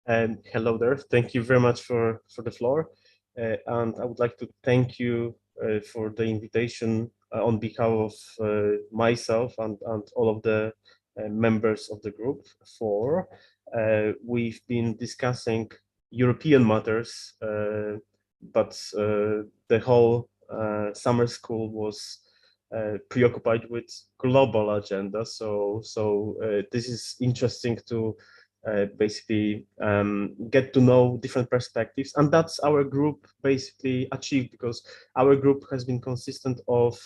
Hello there. Thank you very much for the floor. And I would like to thank you for the invitation on behalf of myself and all of the members of the Group 4. We've been discussing European matters, but the whole summer school was preoccupied with global agenda. So this is interesting to basically get to know different perspectives, and that's our group basically achieved, because our group has been consistent of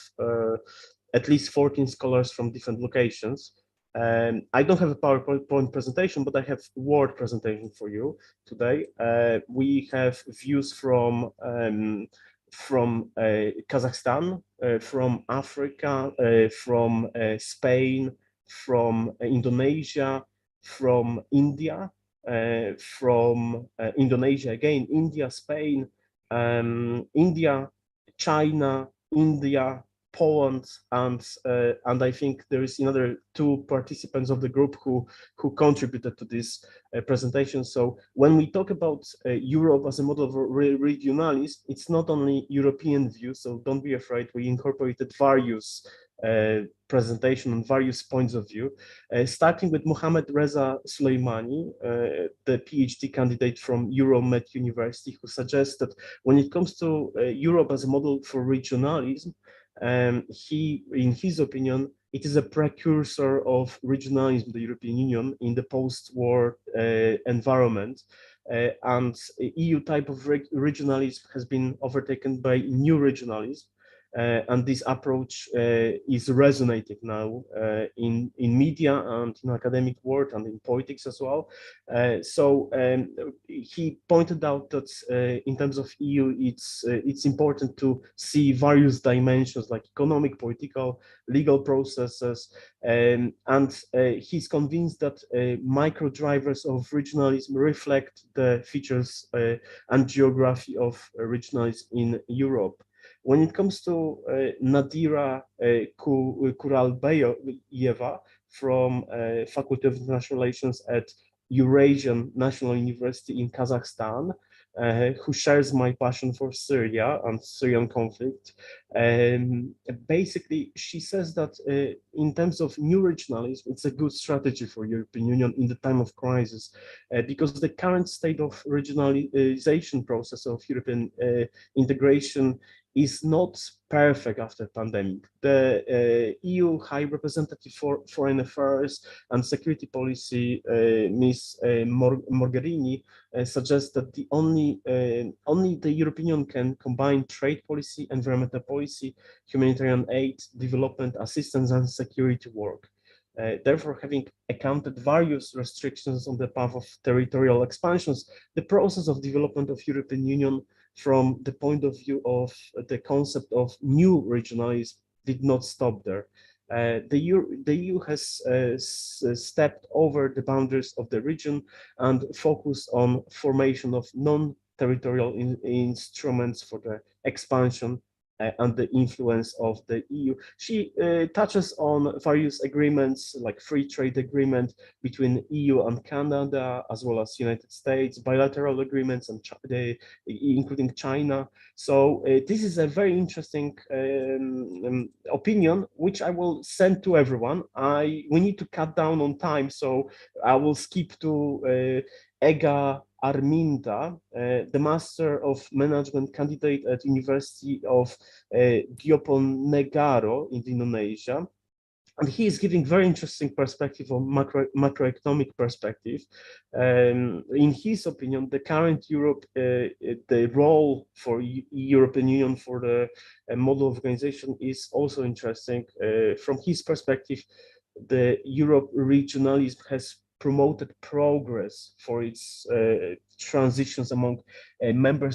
at least 14 scholars from different locations. I don't have a PowerPoint presentation, but I have word presentation for you today. We have views from Kazakhstan, from Africa, from Spain, from Indonesia, from India, from Indonesia again, India, Spain, India, China, India, Poland, and I think there is another two participants of the group who contributed to this presentation. So when we talk about Europe as a model of regionalism, it's not only European view. So don't be afraid. We incorporated various presentation on various points of view, starting with Mohammad Reza Soleimani, the PhD candidate from Euromed University, who suggests that when it comes to Europe as a model for regionalism, in his opinion, it is a precursor of regionalism, the European Union, in the post-war environment. And EU type of regionalism has been overtaken by new regionalism. And this approach is resonating now in media and in academic world and in politics as well. So he pointed out that in terms of EU, it's important to see various dimensions like economic, political, legal processes, and he's convinced that micro drivers of regionalism reflect the features and geography of regionalism in Europe. When it comes to Nadira Kuralbayeva from Faculty of International Relations at Eurasian National University in Kazakhstan, who shares my passion for Syria and Syrian conflict. Basically, she says that in terms of new regionalism, it's a good strategy for European Union in the time of crisis, because the current state of regionalization process of European integration is not perfect after pandemic. The EU High Representative for Foreign Affairs and Security Policy, Ms. Mogherini, suggests that only the European Union can combine trade policy, environmental policy, humanitarian aid, development assistance, and security work. Therefore, having accounted various restrictions on the path of territorial expansions, the process of development of European Union from the point of view of the concept of new regionalism did not stop there. The EU has stepped over the boundaries of the region and focused on formation of non-territorial instruments for the expansion and the influence of the EU. She touches on various agreements like free trade agreement between EU and Canada, as well as United States, bilateral agreements, and including China. So this is a very interesting opinion, which I will send to everyone. We need to cut down on time, so I will skip to Ega Arminda, the Master of Management candidate at University of Diponegoro in Indonesia. And he is giving very interesting perspective on macroeconomic perspective. In his opinion, the current Europe, the role for European Union for the model of organization is also interesting. From his perspective, the Europe regionalism has promoted progress for its transitions among member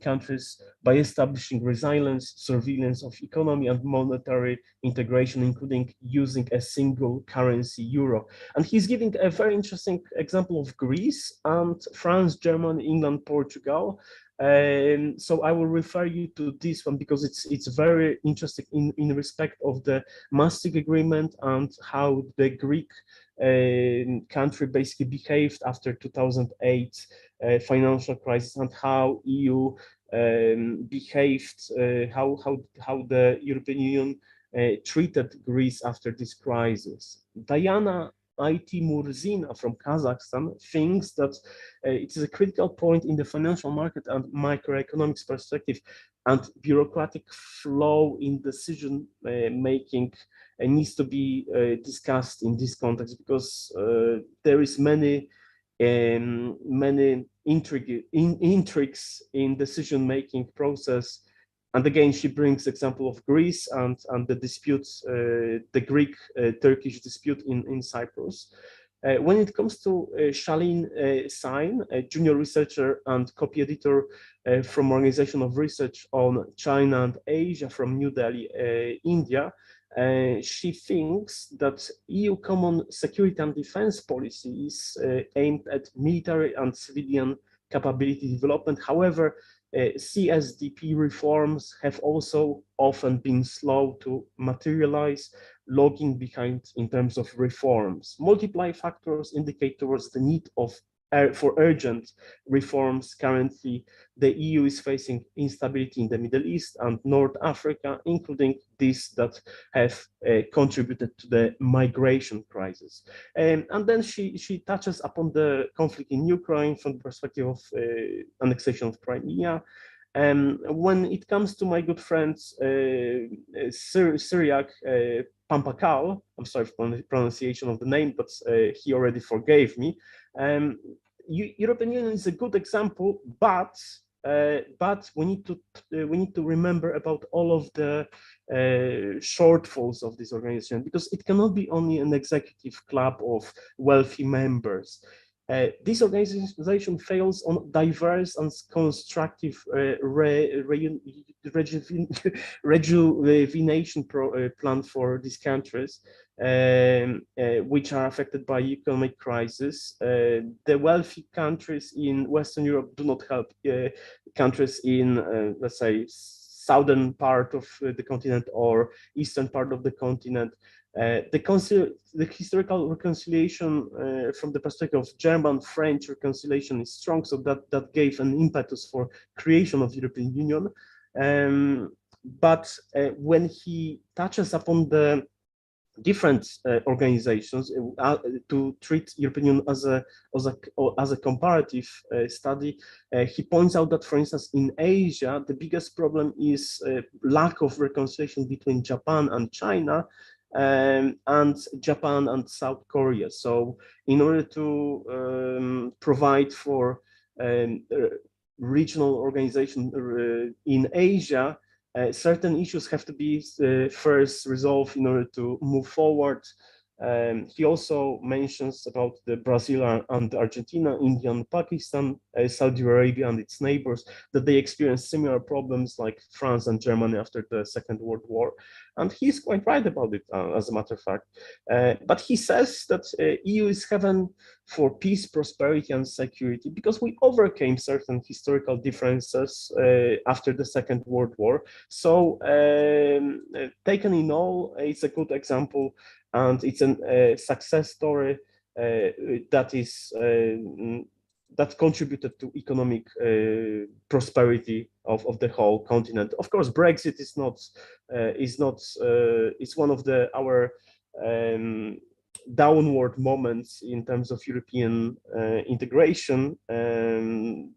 countries by establishing resilience, surveillance of economy and monetary integration, including using a single currency, euro. And he's giving a very interesting example of Greece and France, Germany, England, Portugal. So I will refer you to this one because it's very interesting in respect of the Maastricht Agreement and how the Greek country basically behaved after 2008 financial crisis, and how EU behaved, how the European Union treated Greece after this crisis. Diana Aytimurzina from Kazakhstan thinks that it is a critical point in the financial market and macroeconomics perspective, and bureaucratic flow in decision making needs to be discussed in this context, because there is many intrigues in decision making process. And again, she brings example of Greece and the disputes, the Greek-Turkish dispute in Cyprus. When it comes to Shalin Sain, a junior researcher and copy-editor from Organization of Research on China and Asia from New Delhi, India, she thinks that EU common security and defense policy is aimed at military and civilian capability development. However, CSDP reforms have also often been slow to materialize, lagging behind in terms of reforms. Multiple factors indicate towards the need for urgent reforms. Currently, the EU is facing instability in the Middle East and North Africa, including these that have contributed to the migration crisis. And then she touches upon the conflict in Ukraine from the perspective of annexation of Crimea. When it comes to my good friends, Cyriac Pampakal, I'm sorry for the pronunciation of the name, but he already forgave me. European Union is a good example, but we need to remember about all of the shortfalls of this organization, because it cannot be only an executive club of wealthy members. This organization fails on diverse and constructive rejuvenation plan for these countries, which are affected by economic crisis. The wealthy countries in Western Europe do not help countries in, let's say, southern part of the continent or eastern part of the continent. The historical reconciliation from the perspective of German-French reconciliation is strong, so that gave an impetus for creation of European Union. But when he touches upon the different organizations to treat European Union as a comparative study, he points out that, for instance, in Asia, the biggest problem is lack of reconciliation between Japan and China, and Japan and South Korea. So in order to provide for regional organization in Asia, certain issues have to be first resolved in order to move forward. He also mentions about the Brazil and Argentina, India and Pakistan, Saudi Arabia and its neighbors, that they experienced similar problems like France and Germany after the Second World War. And he's quite right about it, as a matter of fact. But he says that EU is heaven for peace, prosperity and security, because we overcame certain historical differences after the Second World War. So taken in all, it's a good example, and it's a success story that contributed to economic prosperity of the whole continent. Of course, Brexit is one of our downward moments in terms of European integration,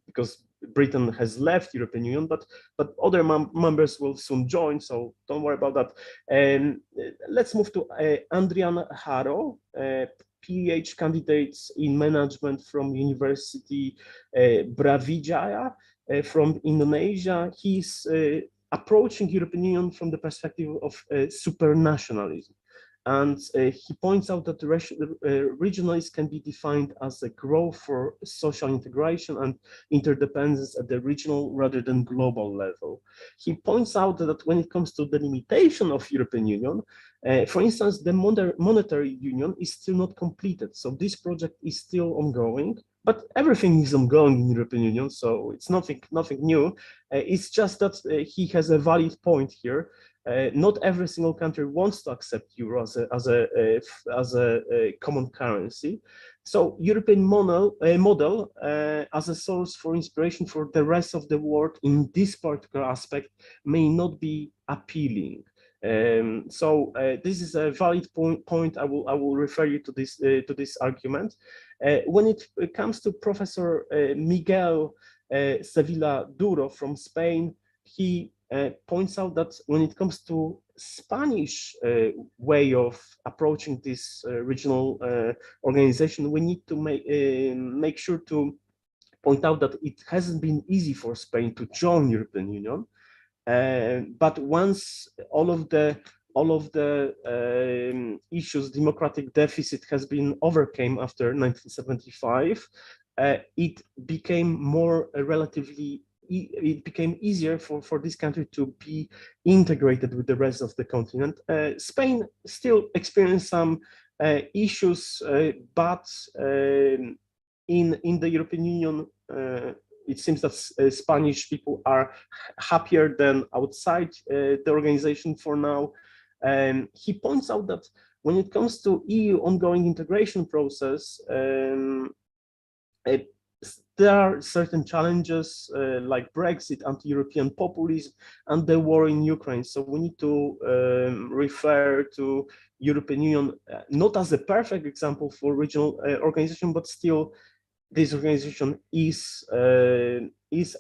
because Britain has left European Union, but other members will soon join, so don't worry about that. Let's move to Andrian Haro, PhD candidates in management from University Brawijaya from Indonesia. He's approaching European Union from the perspective of supranationalism. And he points out that regionalism can be defined as a growth for social integration and interdependence at the regional rather than global level. He points out that when it comes to the limitation of European Union, for instance, the monetary union is still not completed. So this project is still ongoing, but everything is ongoing in European Union, so it's nothing new. It's just that he has a valid point here. Not every single country wants to accept euro as a common currency. So European model as a source for inspiration for the rest of the world in this particular aspect may not be appealing. So this is a valid point. I will refer you to this argument. When it comes to Professor Miguel Sevilla Duro from Spain, he points out that when it comes to Spanish way of approaching this regional organization, we need to make sure to point out that it hasn't been easy for Spain to join European Union. But once all of the issues, democratic deficit has been overcome after 1975, it became it became easier for this country to be integrated with the rest of the continent. Spain still experienced some issues, but in the European Union, it seems that Spanish people are happier than outside the organization for now. And he points out that when it comes to EU ongoing integration process, there are certain challenges like Brexit, anti-European populism, and the war in Ukraine. So we need to refer to European Union not as a perfect example for regional organization, but still this organization is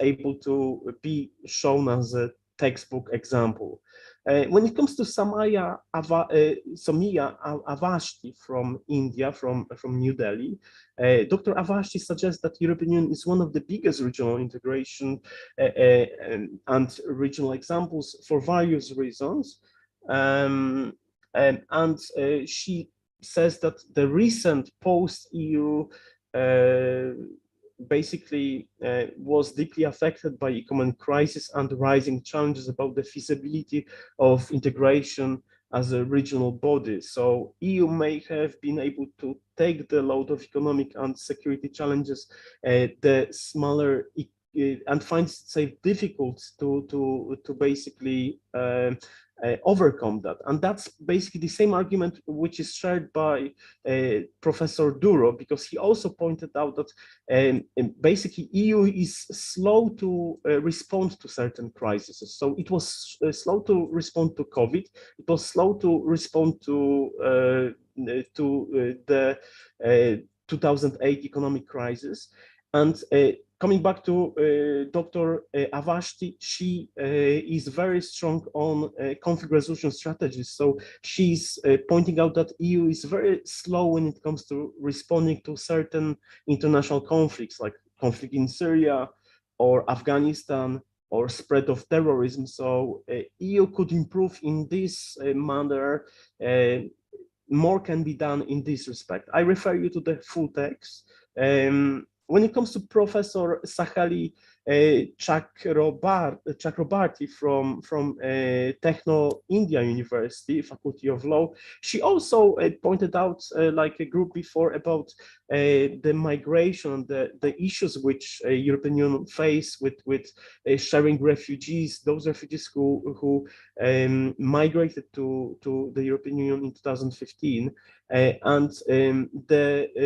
able to be shown as a textbook example. When it comes to Soumya Avashti from India, from New Delhi, Dr. Avashti suggests that European Union is one of the biggest regional integration and regional examples for various reasons. She says that the recent post-EU basically was deeply affected by economic crisis and rising challenges about the feasibility of integration as a regional body. So EU may have been able to take the load of economic and security challenges, the smaller and finds it safe difficult to basically overcome that. And that's basically the same argument which is shared by Professor Duro, because he also pointed out that basically EU is slow to respond to certain crises. So it was slow to respond to COVID, it was slow to respond to the 2008 economic crisis. And coming back to Dr. Avashti, she is very strong on conflict resolution strategies. So she's pointing out that EU is very slow when it comes to responding to certain international conflicts, like conflict in Syria or Afghanistan or spread of terrorism. So EU could improve in this manner. More can be done in this respect. I refer you to the full text. When it comes to Professor Sahali Chakrabarti from Techno India University, Faculty of Law, she also pointed out, like a group before, about the migration, the issues which European Union face with sharing refugees, those refugees who migrated to the European Union in 2015.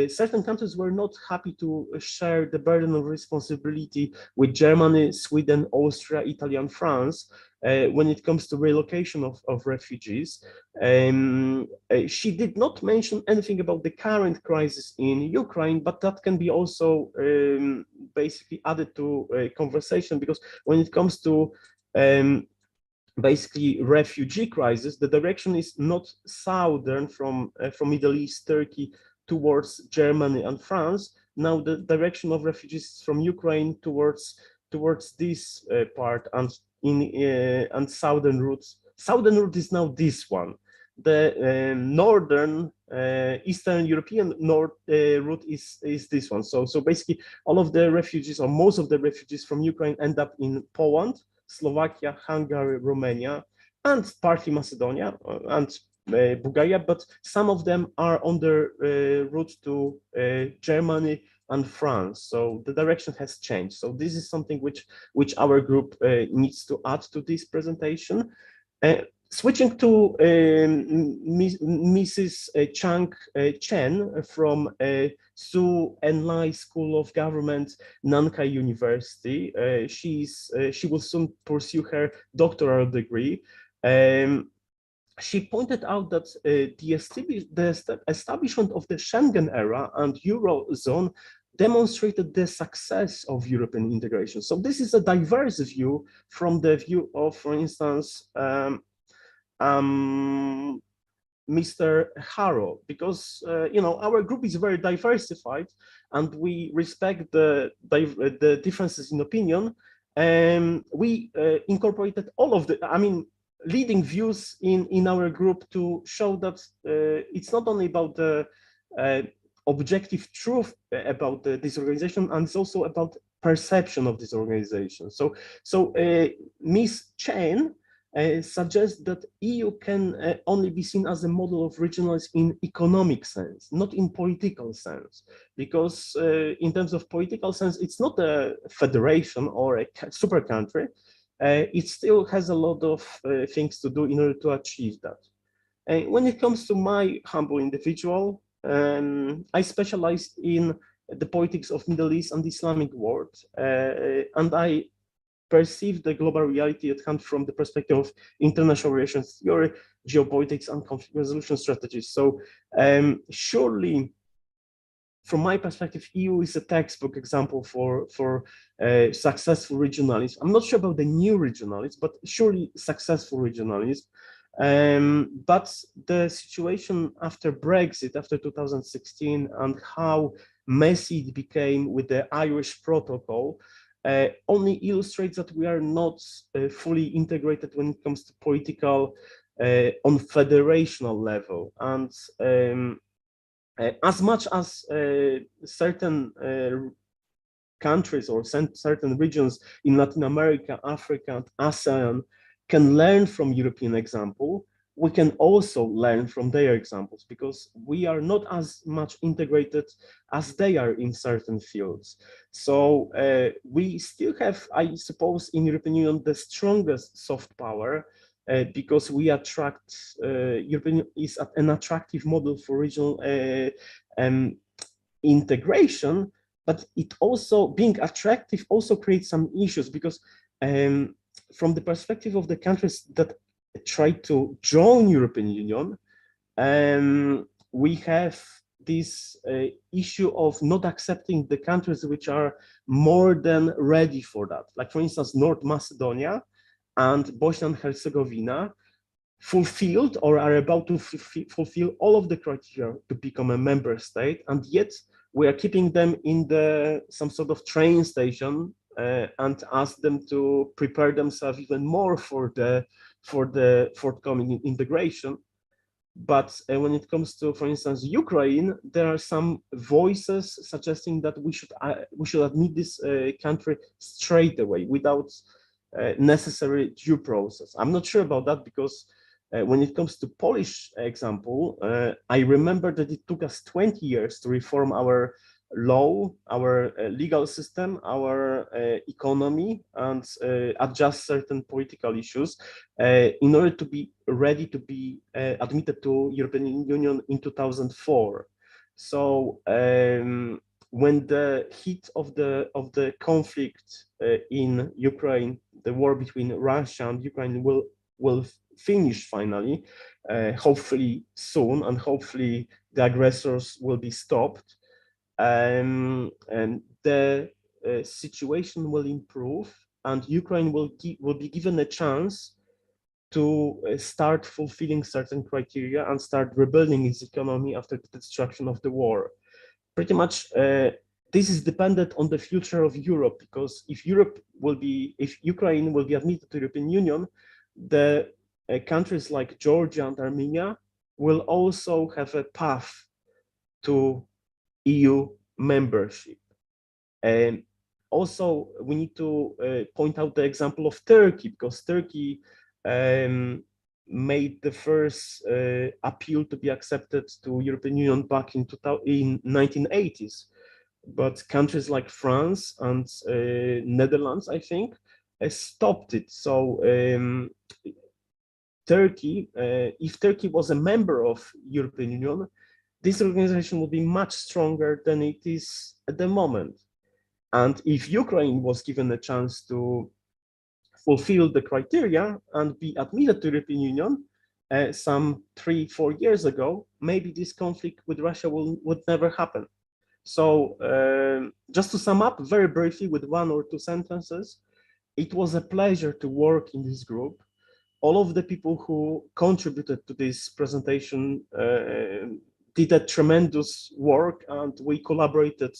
Certain countries were not happy to share the burden of responsibility with Germany, Sweden, Austria, Italy, and France when it comes to relocation of refugees. She did not mention anything about the current crisis in Ukraine, but that can be also basically added to a conversation, because when it comes to basically refugee crisis, the direction is not southern from Middle East, Turkey towards Germany and France. Now the direction of refugees from Ukraine towards this part, and and southern routes. Southern route is now this one. The northern Eastern European route is this one. So basically all of the refugees, or most of the refugees from Ukraine, end up in Poland, Slovakia, Hungary, Romania, and partly Macedonia and Bulgaria, but some of them are on the route to Germany and France. So the direction has changed. So this is something which our group needs to add to this presentation. Switching to Mrs. Chang Chen from Su Enlai School of Government, Nankai University. She will soon pursue her doctoral degree. She pointed out that the establishment of the Schengen era and Eurozone demonstrated the success of European integration. So this is a diverse view from the view of, for instance, Mr. Harrow, because our group is very diversified and we respect the differences in opinion, and we incorporated all of the leading views in our group to show that it's not only about the objective truth about this organization, and it's also about perception of this organization. So Ms. Chen suggests that EU can only be seen as a model of regionalism in economic sense, not in political sense, because in terms of political sense, it's not a federation or a super country. It still has a lot of things to do in order to achieve that. When it comes to my humble individual, I specialized in the politics of Middle East and Islamic world, and I perceive the global reality at hand from the perspective of international relations theory, geopolitics, and conflict resolution strategies. So surely, from my perspective, EU is a textbook example for successful regionalism. I'm not sure about the new regionalism, but surely successful regionalism. But the situation after Brexit, after 2016, and how messy it became with the Irish Protocol, only illustrates that we are not fully integrated when it comes to political on federational level. And as much as certain countries or certain regions in Latin America, Africa, and ASEAN can learn from European example, we can also learn from their examples, because we are not as much integrated as they are in certain fields. So we still have, I suppose, in European Union, the strongest soft power, because we attract, European Union is an attractive model for regional integration, but it also, being attractive also creates some issues, because from the perspective of the countries that try to join European Union, we have this issue of not accepting the countries which are more than ready for that. Like, for instance, North Macedonia and Bosnia and Herzegovina fulfilled or are about to fulfill all of the criteria to become a member state, and yet we are keeping them in some sort of train station and ask them to prepare themselves even more for the forthcoming integration. But when it comes to, for instance, Ukraine, there are some voices suggesting that we should admit this country straight away without necessary due process. I'm not sure about that, because when it comes to Polish example, I remember that it took us 20 years to reform our law, our legal system, our economy, and adjust certain political issues in order to be ready to be admitted to European Union in 2004. So when the heat of the conflict in Ukraine, the war between Russia and Ukraine will finish finally, hopefully soon, and hopefully the aggressors will be stopped, and the situation will improve, and Ukraine will be given a chance to start fulfilling certain criteria and start rebuilding its economy after the destruction of the war. Pretty much this is dependent on the future of Europe, because if Ukraine will be admitted to the European Union, the countries like Georgia and Armenia will also have a path to EU membership. And also we need to point out the example of Turkey, because Turkey made the first appeal to be accepted to European Union back in 1980s. But countries like France and Netherlands, I think, stopped it. So Turkey, if Turkey was a member of European Union, this organization would be much stronger than it is at the moment. And if Ukraine was given a chance to fulfill the criteria and be admitted to the European Union some 3-4 years ago, maybe this conflict with Russia would never happen. So just to sum up very briefly with 1 or 2 sentences, it was a pleasure to work in this group. All of the people who contributed to this presentation did a tremendous work, and we collaborated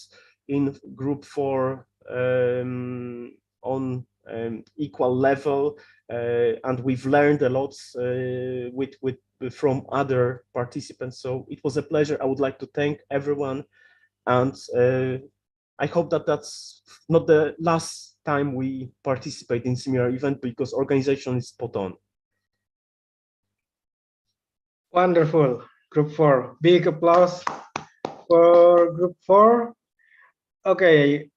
in group 4 on equal level, and we've learned a lot from other participants. So it was a pleasure. I would like to thank everyone, and I hope that that's not the last time we participate in similar event, because organization is spot on. Wonderful. Group 4. Big applause for Group 4. Okay,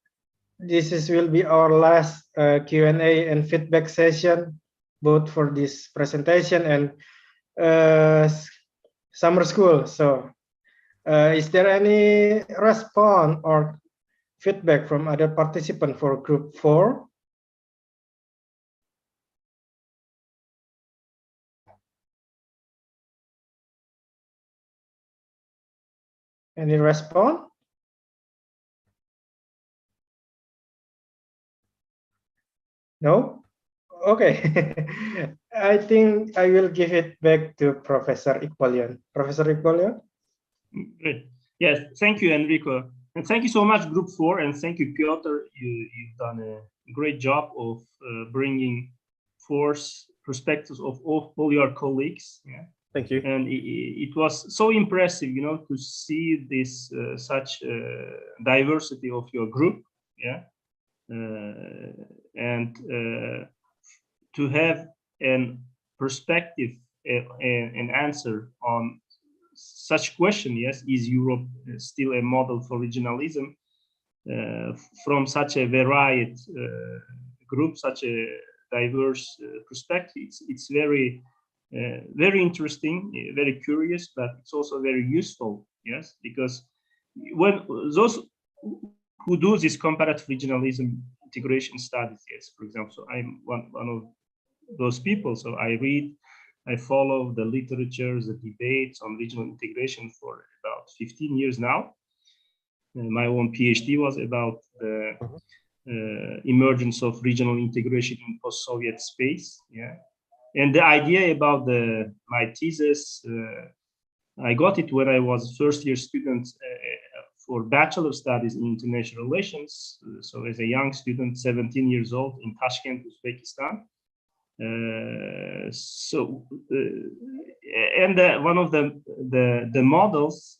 will be our last Q&A and feedback session, both for this presentation and summer school. So is there any response or feedback from other participants for Group 4? Any response? No? Okay. I think I will give it back to Professor Iqbal. Professor Iqbal. Great. Yes, thank you, Enrico. And thank you so much, Group 4, and thank you, Piotr. You've done a great job of bringing forth perspectives of all your colleagues. Yeah. Thank you. And it was so impressive, you know, to see this such diversity of your group. Yeah. And to have an perspective, an answer on such question, yes, is Europe still a model for regionalism? From such a varied group, such a diverse perspective, it's very interesting, very curious, but it's also very useful, yes, because when those who do this comparative regionalism integration studies, yes, for example, so I'm one of those people, so I follow the literature, the debates on regional integration for about 15 years now. My own PhD was about the emergence of regional integration in post-Soviet space. Yeah, and the idea about my thesis, I got it when I was first-year student for bachelor studies in international relations. So as a young student, 17 years old, in Tashkent, Uzbekistan. One of the models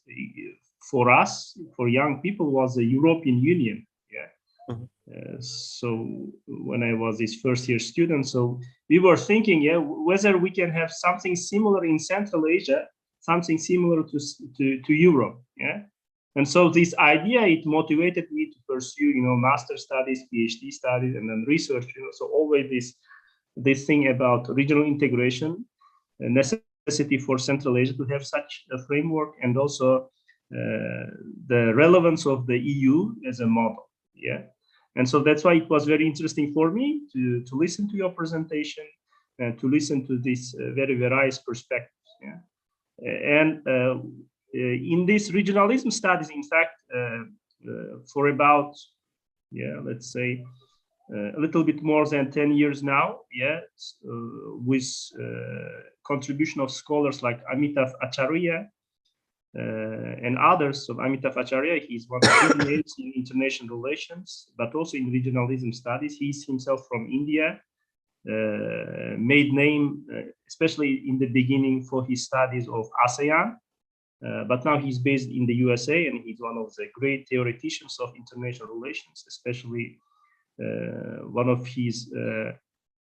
for us, for young people, was the European Union. Yeah. So when I was this first-year student, so we were thinking, yeah, whether we can have something similar in Central Asia, something similar to Europe. Yeah. And so this idea, it motivated me to pursue, you know, master studies, PhD studies, and then research. You know, so always this thing about regional integration, necessity for Central Asia to have such a framework, and also the relevance of the EU as a model. Yeah, and so that's why it was very interesting for me to listen to your presentation and to listen to this very various perspectives. Yeah, and in this regionalism studies, in fact, for about, yeah, let's say, a little bit more than 10 years now, yeah, with contribution of scholars like Amitav Acharya and others. So Amitav Acharya, he's one of the names in international relations, but also in regionalism studies. He's himself from India, made name, especially in the beginning, for his studies of ASEAN. But now he's based in the USA, and he's one of the great theoreticians of international relations, especially one of his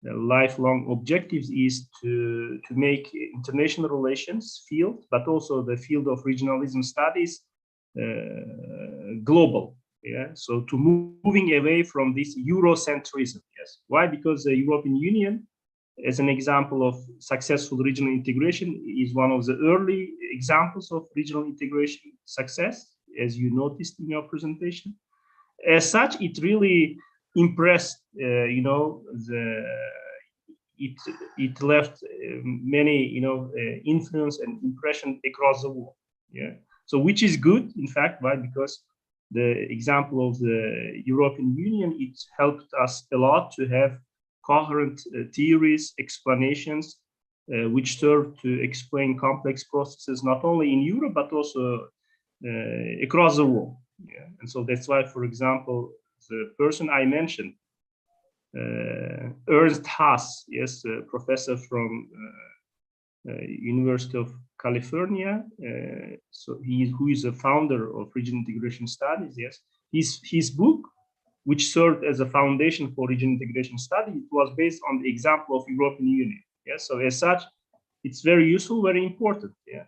lifelong objectives is to make international relations field, but also the field of regionalism studies global. Yeah, so to moving away from this Eurocentrism. Yes, why? Because the European Union, as an example of successful regional integration, is one of the early examples of regional integration success, as you noticed in your presentation. As such, it really impressed, you know, it left many, you know, influence and impression across the world. Yeah, so which is good, in fact. Why? Because the example of the European Union, it helped us a lot to have coherent theories, explanations, which serve to explain complex processes not only in Europe but also across the world. Yeah, and so that's why, for example, the person I mentioned, Ernst Haas, yes, a professor from University of California. So who is a founder of regional integration studies. Yes, his book, which served as a foundation for regional integration study, it was based on the example of European Union. Yes, so as such, it's very useful, very important. Yeah.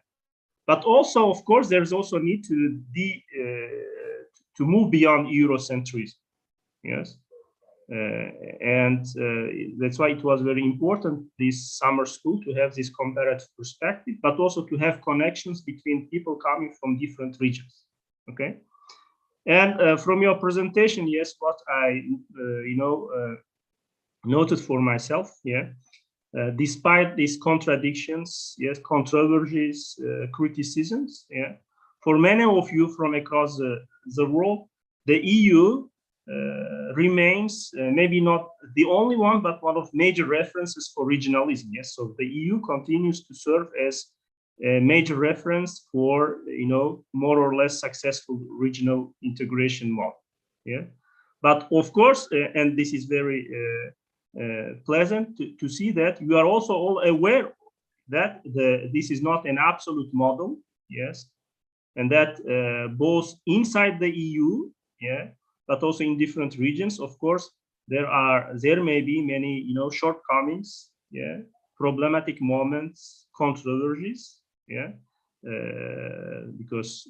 But also, of course, there's also need to move beyond Eurocentrism. Yes. And that's why it was very important this summer school to have this comparative perspective, but also to have connections between people coming from different regions. Okay. And from your presentation, yes, what I noted for myself, yeah, despite these contradictions, yes, controversies, criticisms, yeah, for many of you from across the world, the EU remains maybe not the only one, but one of major references for regionalism. Yes, so the EU continues to serve as a major reference for more or less successful regional integration model. Yeah, but of course, and this is very pleasant to see that you are also all aware that this is not an absolute model. Yes, and that both inside the EU, yeah, but also in different regions, of course, there may be many shortcomings, yeah, problematic moments, controversies, yeah, because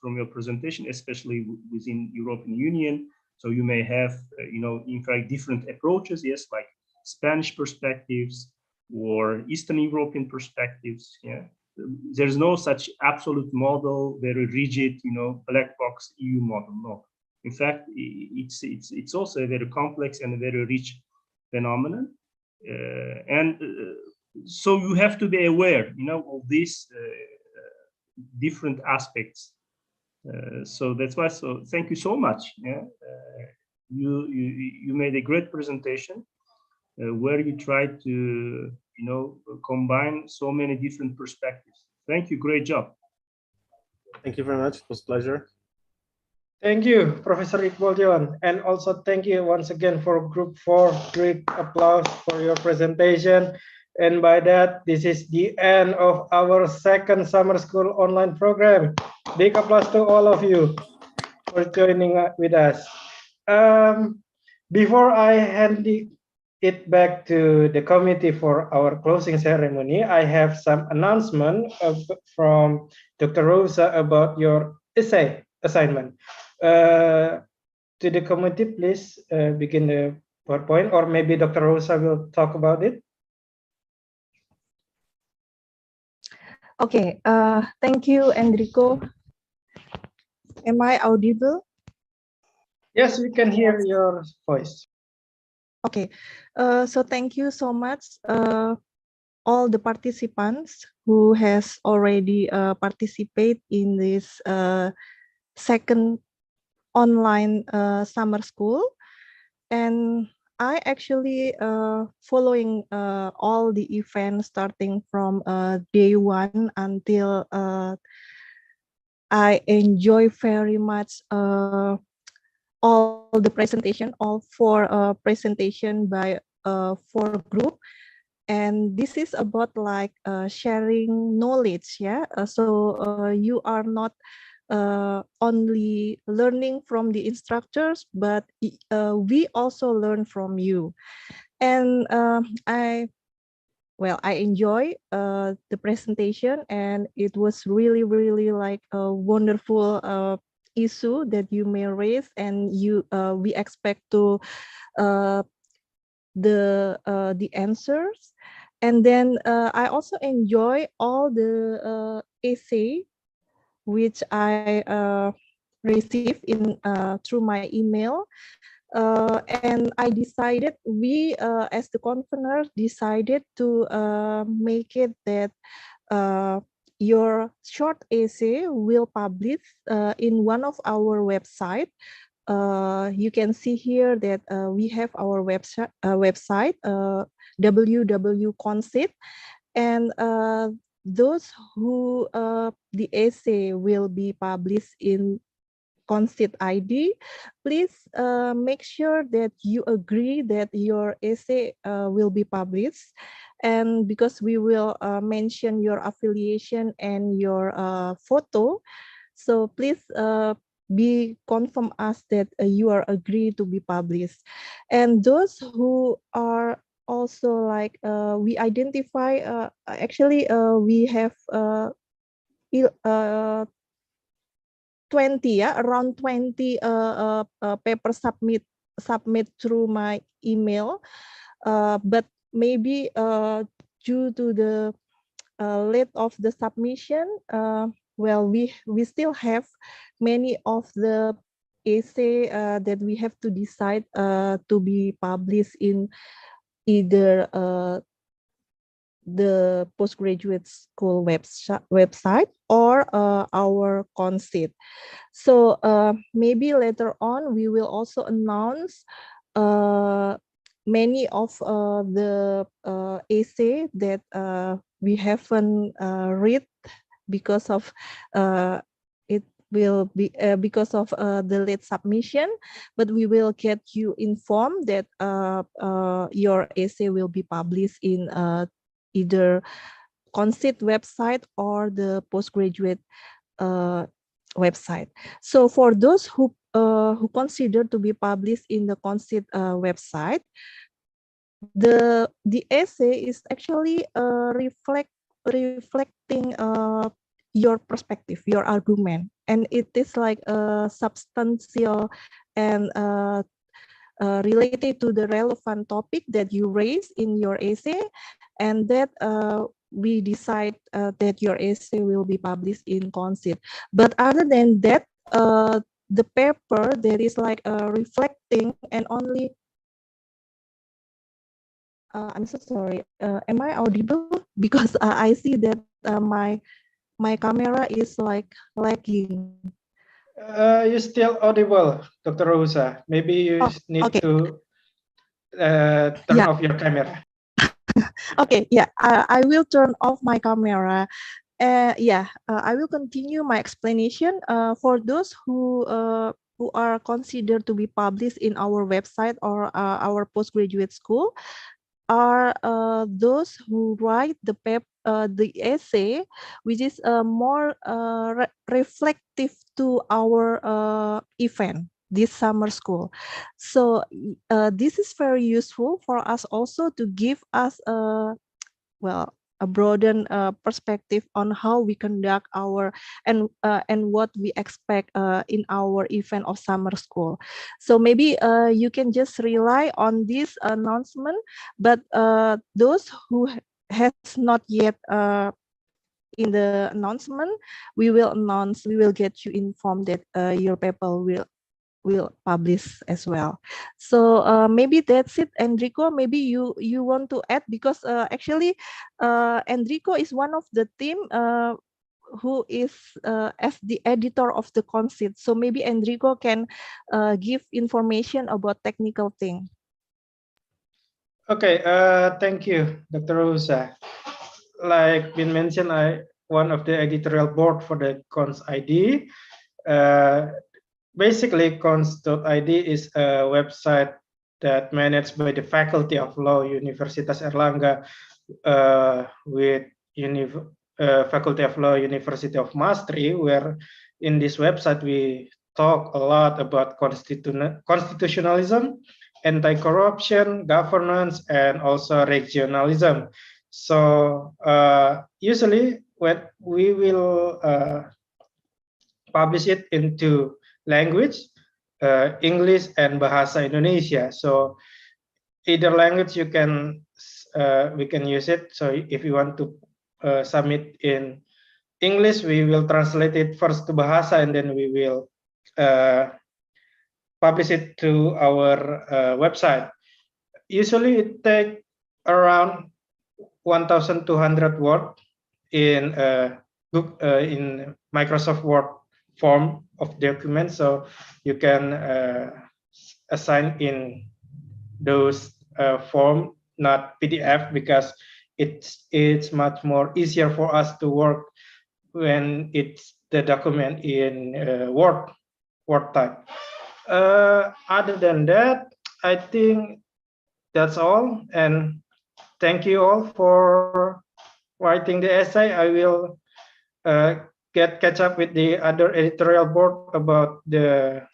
from your presentation, especially within European Union, so you may have in fact different approaches, yes, like Spanish perspectives or Eastern European perspectives, yeah. There's no such absolute model, very rigid, black box EU model. No. In fact, it's also a very complex and a very rich phenomenon, and so you have to be aware, of these different aspects. So that's why. So thank you so much. Yeah, you made a great presentation where you tried to combine so many different perspectives. Thank you. Great job. Thank you very much. It was a pleasure. Thank you, Professor Iqbal Dewan. And also thank you once again for Group 4. Great applause for your presentation. And by that, this is the end of our second summer school online program. Big applause to all of you for joining with us. Before I hand it back to the committee for our closing ceremony, I have some announcement from Dr. Rosa about your essay assignment. To the committee, please begin the PowerPoint, or maybe Dr. Rosa will talk about it. Okay, thank you, Enrico. Am I audible? Yes, we can hear your voice. Okay, so thank you so much, all the participants who has already participated in this second online summer school. And I actually following all the events starting from day one until I enjoy very much all the presentation, all four presentation by four group. And this is about like sharing knowledge, yeah. So you are not only learning from the instructors, but we also learn from you. And I enjoy the presentation, and it was really like a wonderful issue that you may raise, and we expect to the answers. And then I also enjoy all the essay which I received in through my email, and I decided, we as the convener decided to make it that your short essay will publish in one of our website. You can see here that we have our website, www.concit, and those who the essay will be published in Concit ID, please make sure that you agree that your essay will be published. And because we will mention your affiliation and your photo, so please be confirm us that you are agreed to be published. And those who are also like we identify actually we have 20 around 20 paper submit through my email, but maybe due to the late of the submission, well, we still have many of the essay that we have to decide to be published in either the postgraduate school website or our conceit. So maybe later on we will also announce many of the essay that we haven't read because of it will be because of the late submission, but we will get you informed that your essay will be published in either conceit website or the postgraduate website. So for those who consider to be published in the conceit website, the essay is actually reflecting your perspective, your argument, and it is like substantial and related to the relevant topic that you raise in your essay, and that we decide that your essay will be published in conceit. But other than that, the paper that is like reflecting and only I'm so sorry, am I audible? Because I see that my camera is like lagging. You're still audible, Dr. Rosa. Maybe you need to turn off your camera. Okay, yeah, I will turn off my camera. I will continue my explanation. For those who are considered to be published in our website or our postgraduate school, are those who write the essay, which is more reflective to our event this summer school. So this is very useful for us also to give us a broadened perspective on how we conduct our and what we expect in our event of summer school. So maybe you can just rely on this announcement, but those who has not yet in the announcement, we will get you informed that your paper will publish as well. So maybe that's it. Enrico, maybe you want to add, because actually Enrico is one of the team who is as the editor of the conceit. So maybe Enrico can give information about technical thing. Okay, thank you, Dr. Rosa. Like been mentioned, one of the editorial board for the Cons ID. Basically, cons.id is a website that managed by the Faculty of Law, Universitas Airlangga, with Faculty of Law, University of Maastricht, where in this website we talk a lot about constitutionalism, anti-corruption, governance, and also regionalism. So usually when we will publish it into language, English and Bahasa Indonesia. So either language we can use it. So if you want to submit in English, we will translate it first to Bahasa, and then we will publish it to our website. Usually it takes around 1,200 words in Microsoft Word form of documents, so you can assign in those form, not PDF, because it's much more easier for us to work when it's the document in Word type. Other than that, I think that's all, and thank you all for writing the essay. I will catch up with the other editorial board about the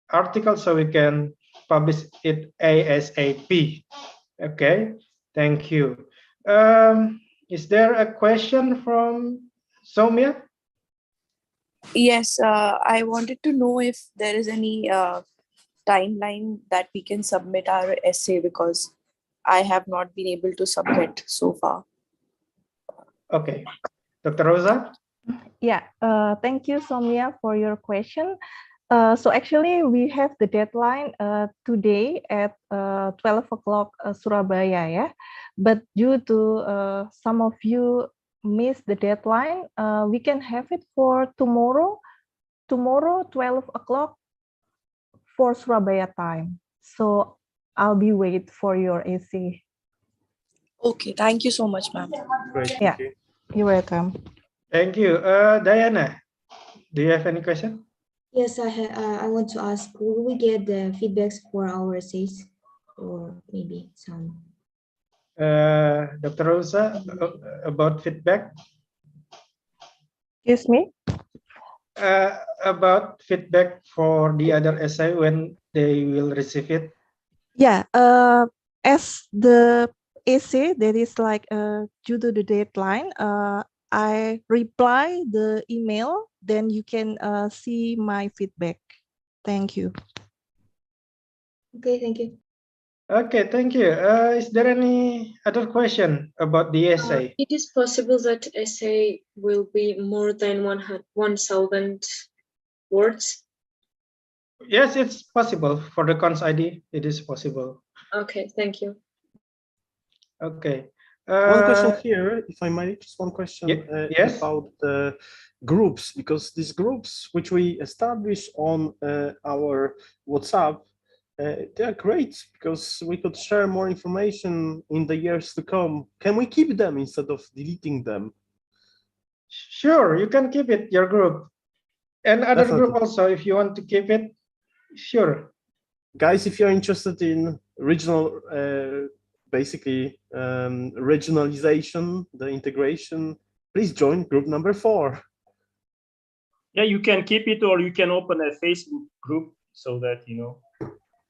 article so we can publish it ASAP. Okay, thank you. Is there a question from Soumya? Yes, I wanted to know if there is any timeline that we can submit our essay, because I have not been able to submit so far. Okay, Dr. Rosa? Yeah, thank you, Soumya, for your question. So actually, we have the deadline today at 12 o'clock Surabaya, yeah. But due to some of you missed the deadline, we can have it for tomorrow, 12 o'clock for Surabaya time. So I'll be wait for your essay. Okay, thank you so much, ma'am. Great, Yeah, you're welcome. Thank you. Diana, do you have any question? Yes, I want to ask, will we get the feedbacks for our essays, or maybe some? Dr. Rosa, about feedback? Excuse me? About feedback for the other essay, when they will receive it? Yeah, as the essay that is like due to the deadline, I reply the email, then you can see my feedback. Thank you. Okay, thank you. Okay, thank you. Is there any other question about the essay? It is possible that essay will be more than 1,000 words. Yes, it's possible. For the cons ID, it is possible. Okay, thank you. Okay. One question here, if I may, just one question yes? about the groups, because these groups which we establish on our WhatsApp, they are great because we could share more information in the years to come. Can we keep them instead of deleting them? Sure, you can keep it, your group. And other Definitely. group also, if you want to keep it, sure. Guys, if you're interested in regional, regionalization, the integration, please join group number 4. Yeah, you can keep it, or you can open a Facebook group so that, you know,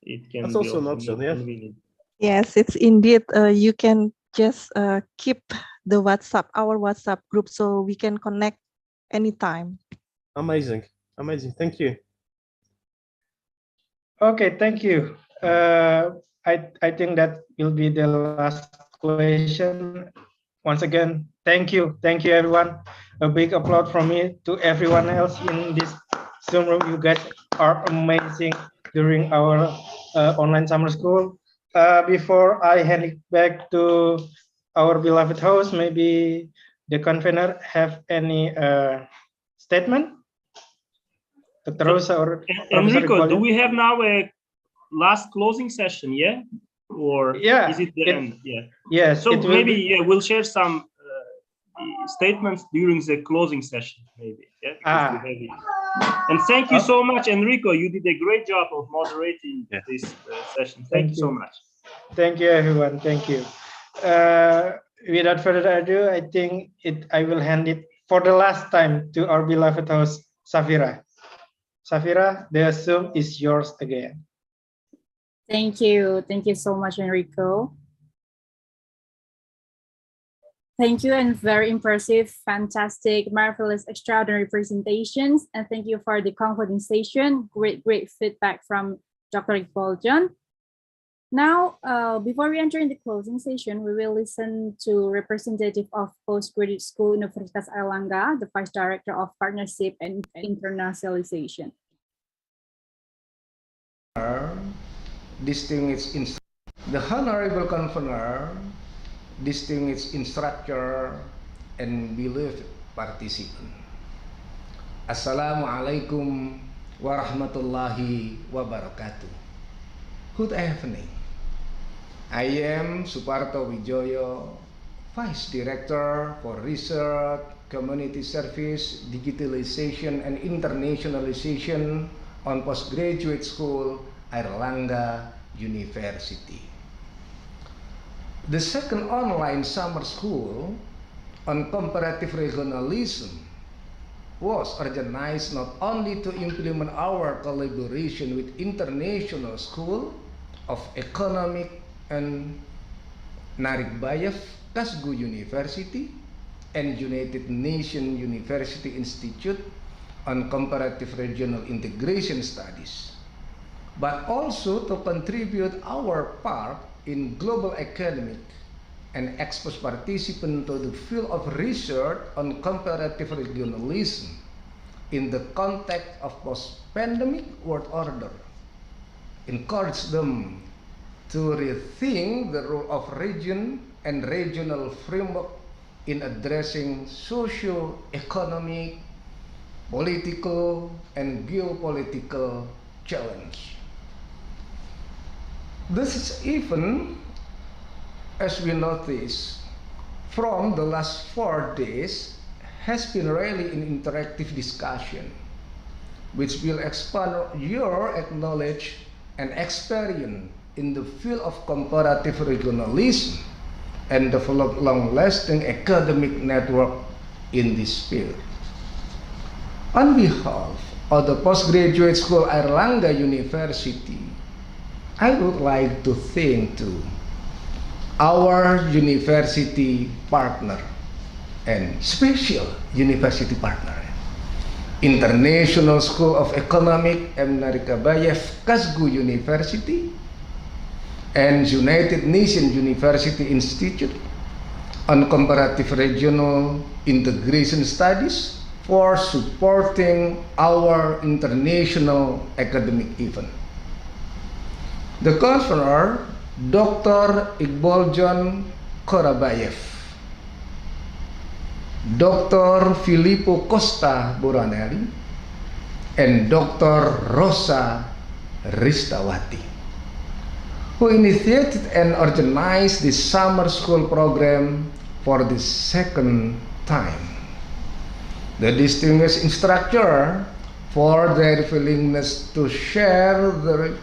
it can That's be also an more option, yeah. convenient. Yes, it's indeed. You can just keep the WhatsApp, our WhatsApp group, so we can connect anytime. Amazing, amazing. Thank you. Okay, thank you. I think that will be the last question. Once again, thank you everyone. A big applause from me to everyone else in this Zoom room. You guys are amazing during our online summer school. Before I hand it back to our beloved host, maybe the convener have any statement? Dr. Rosa or Professor Enrico, do Iqbal? we have now a last closing session? Yeah, or yeah, is it the end? Yeah. Yes. So it will maybe be. we'll share some statements during the closing session. Maybe. Yeah. Because we have it. And thank you so much, Enrico. You did a great job of moderating this session. Thank you so much. Thank you, everyone. Thank you. Without further ado, I think I will hand it for the last time to our beloved host, Safira. Safira, the Zoom is yours again. Thank you. Thank you so much, Enrico. Thank you, and very impressive, fantastic, marvelous, extraordinary presentations. And thank you for the concluding session. Great feedback from Dr. Iqbal John. Now, before we enter in the closing session, we will listen to representative of Postgraduate School Universitas Airlangga, the Vice Director of Partnership and Internationalization. Distinguished the Honorable Convener, distinguished instructor, and beloved participant. Assalamualaikum warahmatullahi wabarakatuh. Good evening. I am Suparto Wijoyo, Vice Director for Research, Community Service, Digitalization, and Internationalization on Postgraduate School, Airlangga University. The second online summer school on comparative regionalism was organized not only to implement our collaboration with International School of Economic and Narikbayev Kasgu University, and United Nations University Institute on Comparative Regional Integration Studies, but also to contribute our part in global academic and expose participants to the field of research on comparative regionalism in the context of post-pandemic world order, encourage them to rethink the role of region and regional framework in addressing socio-economic, political, and geopolitical challenge. This is even, as we notice, from the last 4 days, has been really an interactive discussion, which will expand your knowledge and experience in the field of comparative regionalism and develop long-lasting academic network in this field. On behalf of the Postgraduate School Airlangga University, I would like to thank to our university partner and special university partner, International School of Economic M. Narikbayev Kasgu University and United Nations University Institute on Comparative Regional Integration Studies for supporting our international academic event. The convener, Dr. Iqbal John Qorabayev, Dr. Filippo Costa Boranelli, and Dr. Rosa Ristawati, who initiated and organized this summer school program for the second time. The distinguished instructor for their willingness to share their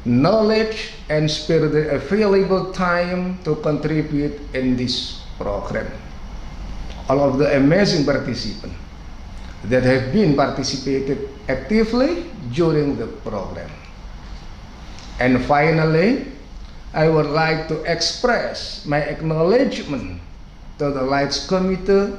knowledge and spare the available time to contribute in this program. All of the amazing participants that have been participated actively during the program. And finally, I would like to express my acknowledgement to the Lights Committee,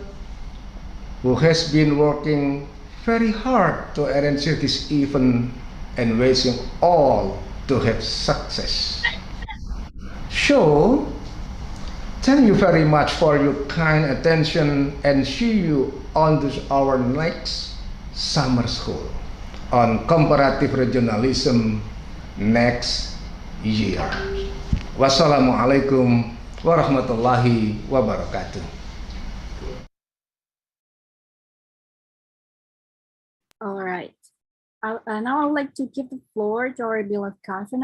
who has been working very hard to arrange this event and wishing all to have success. So, thank you very much for your kind attention and see you on this our next summer school on comparative regionalism next year. Wassalamualaikum warahmatullahi wabarakatuh. All right. Now I would like to give the floor to our beloved convener,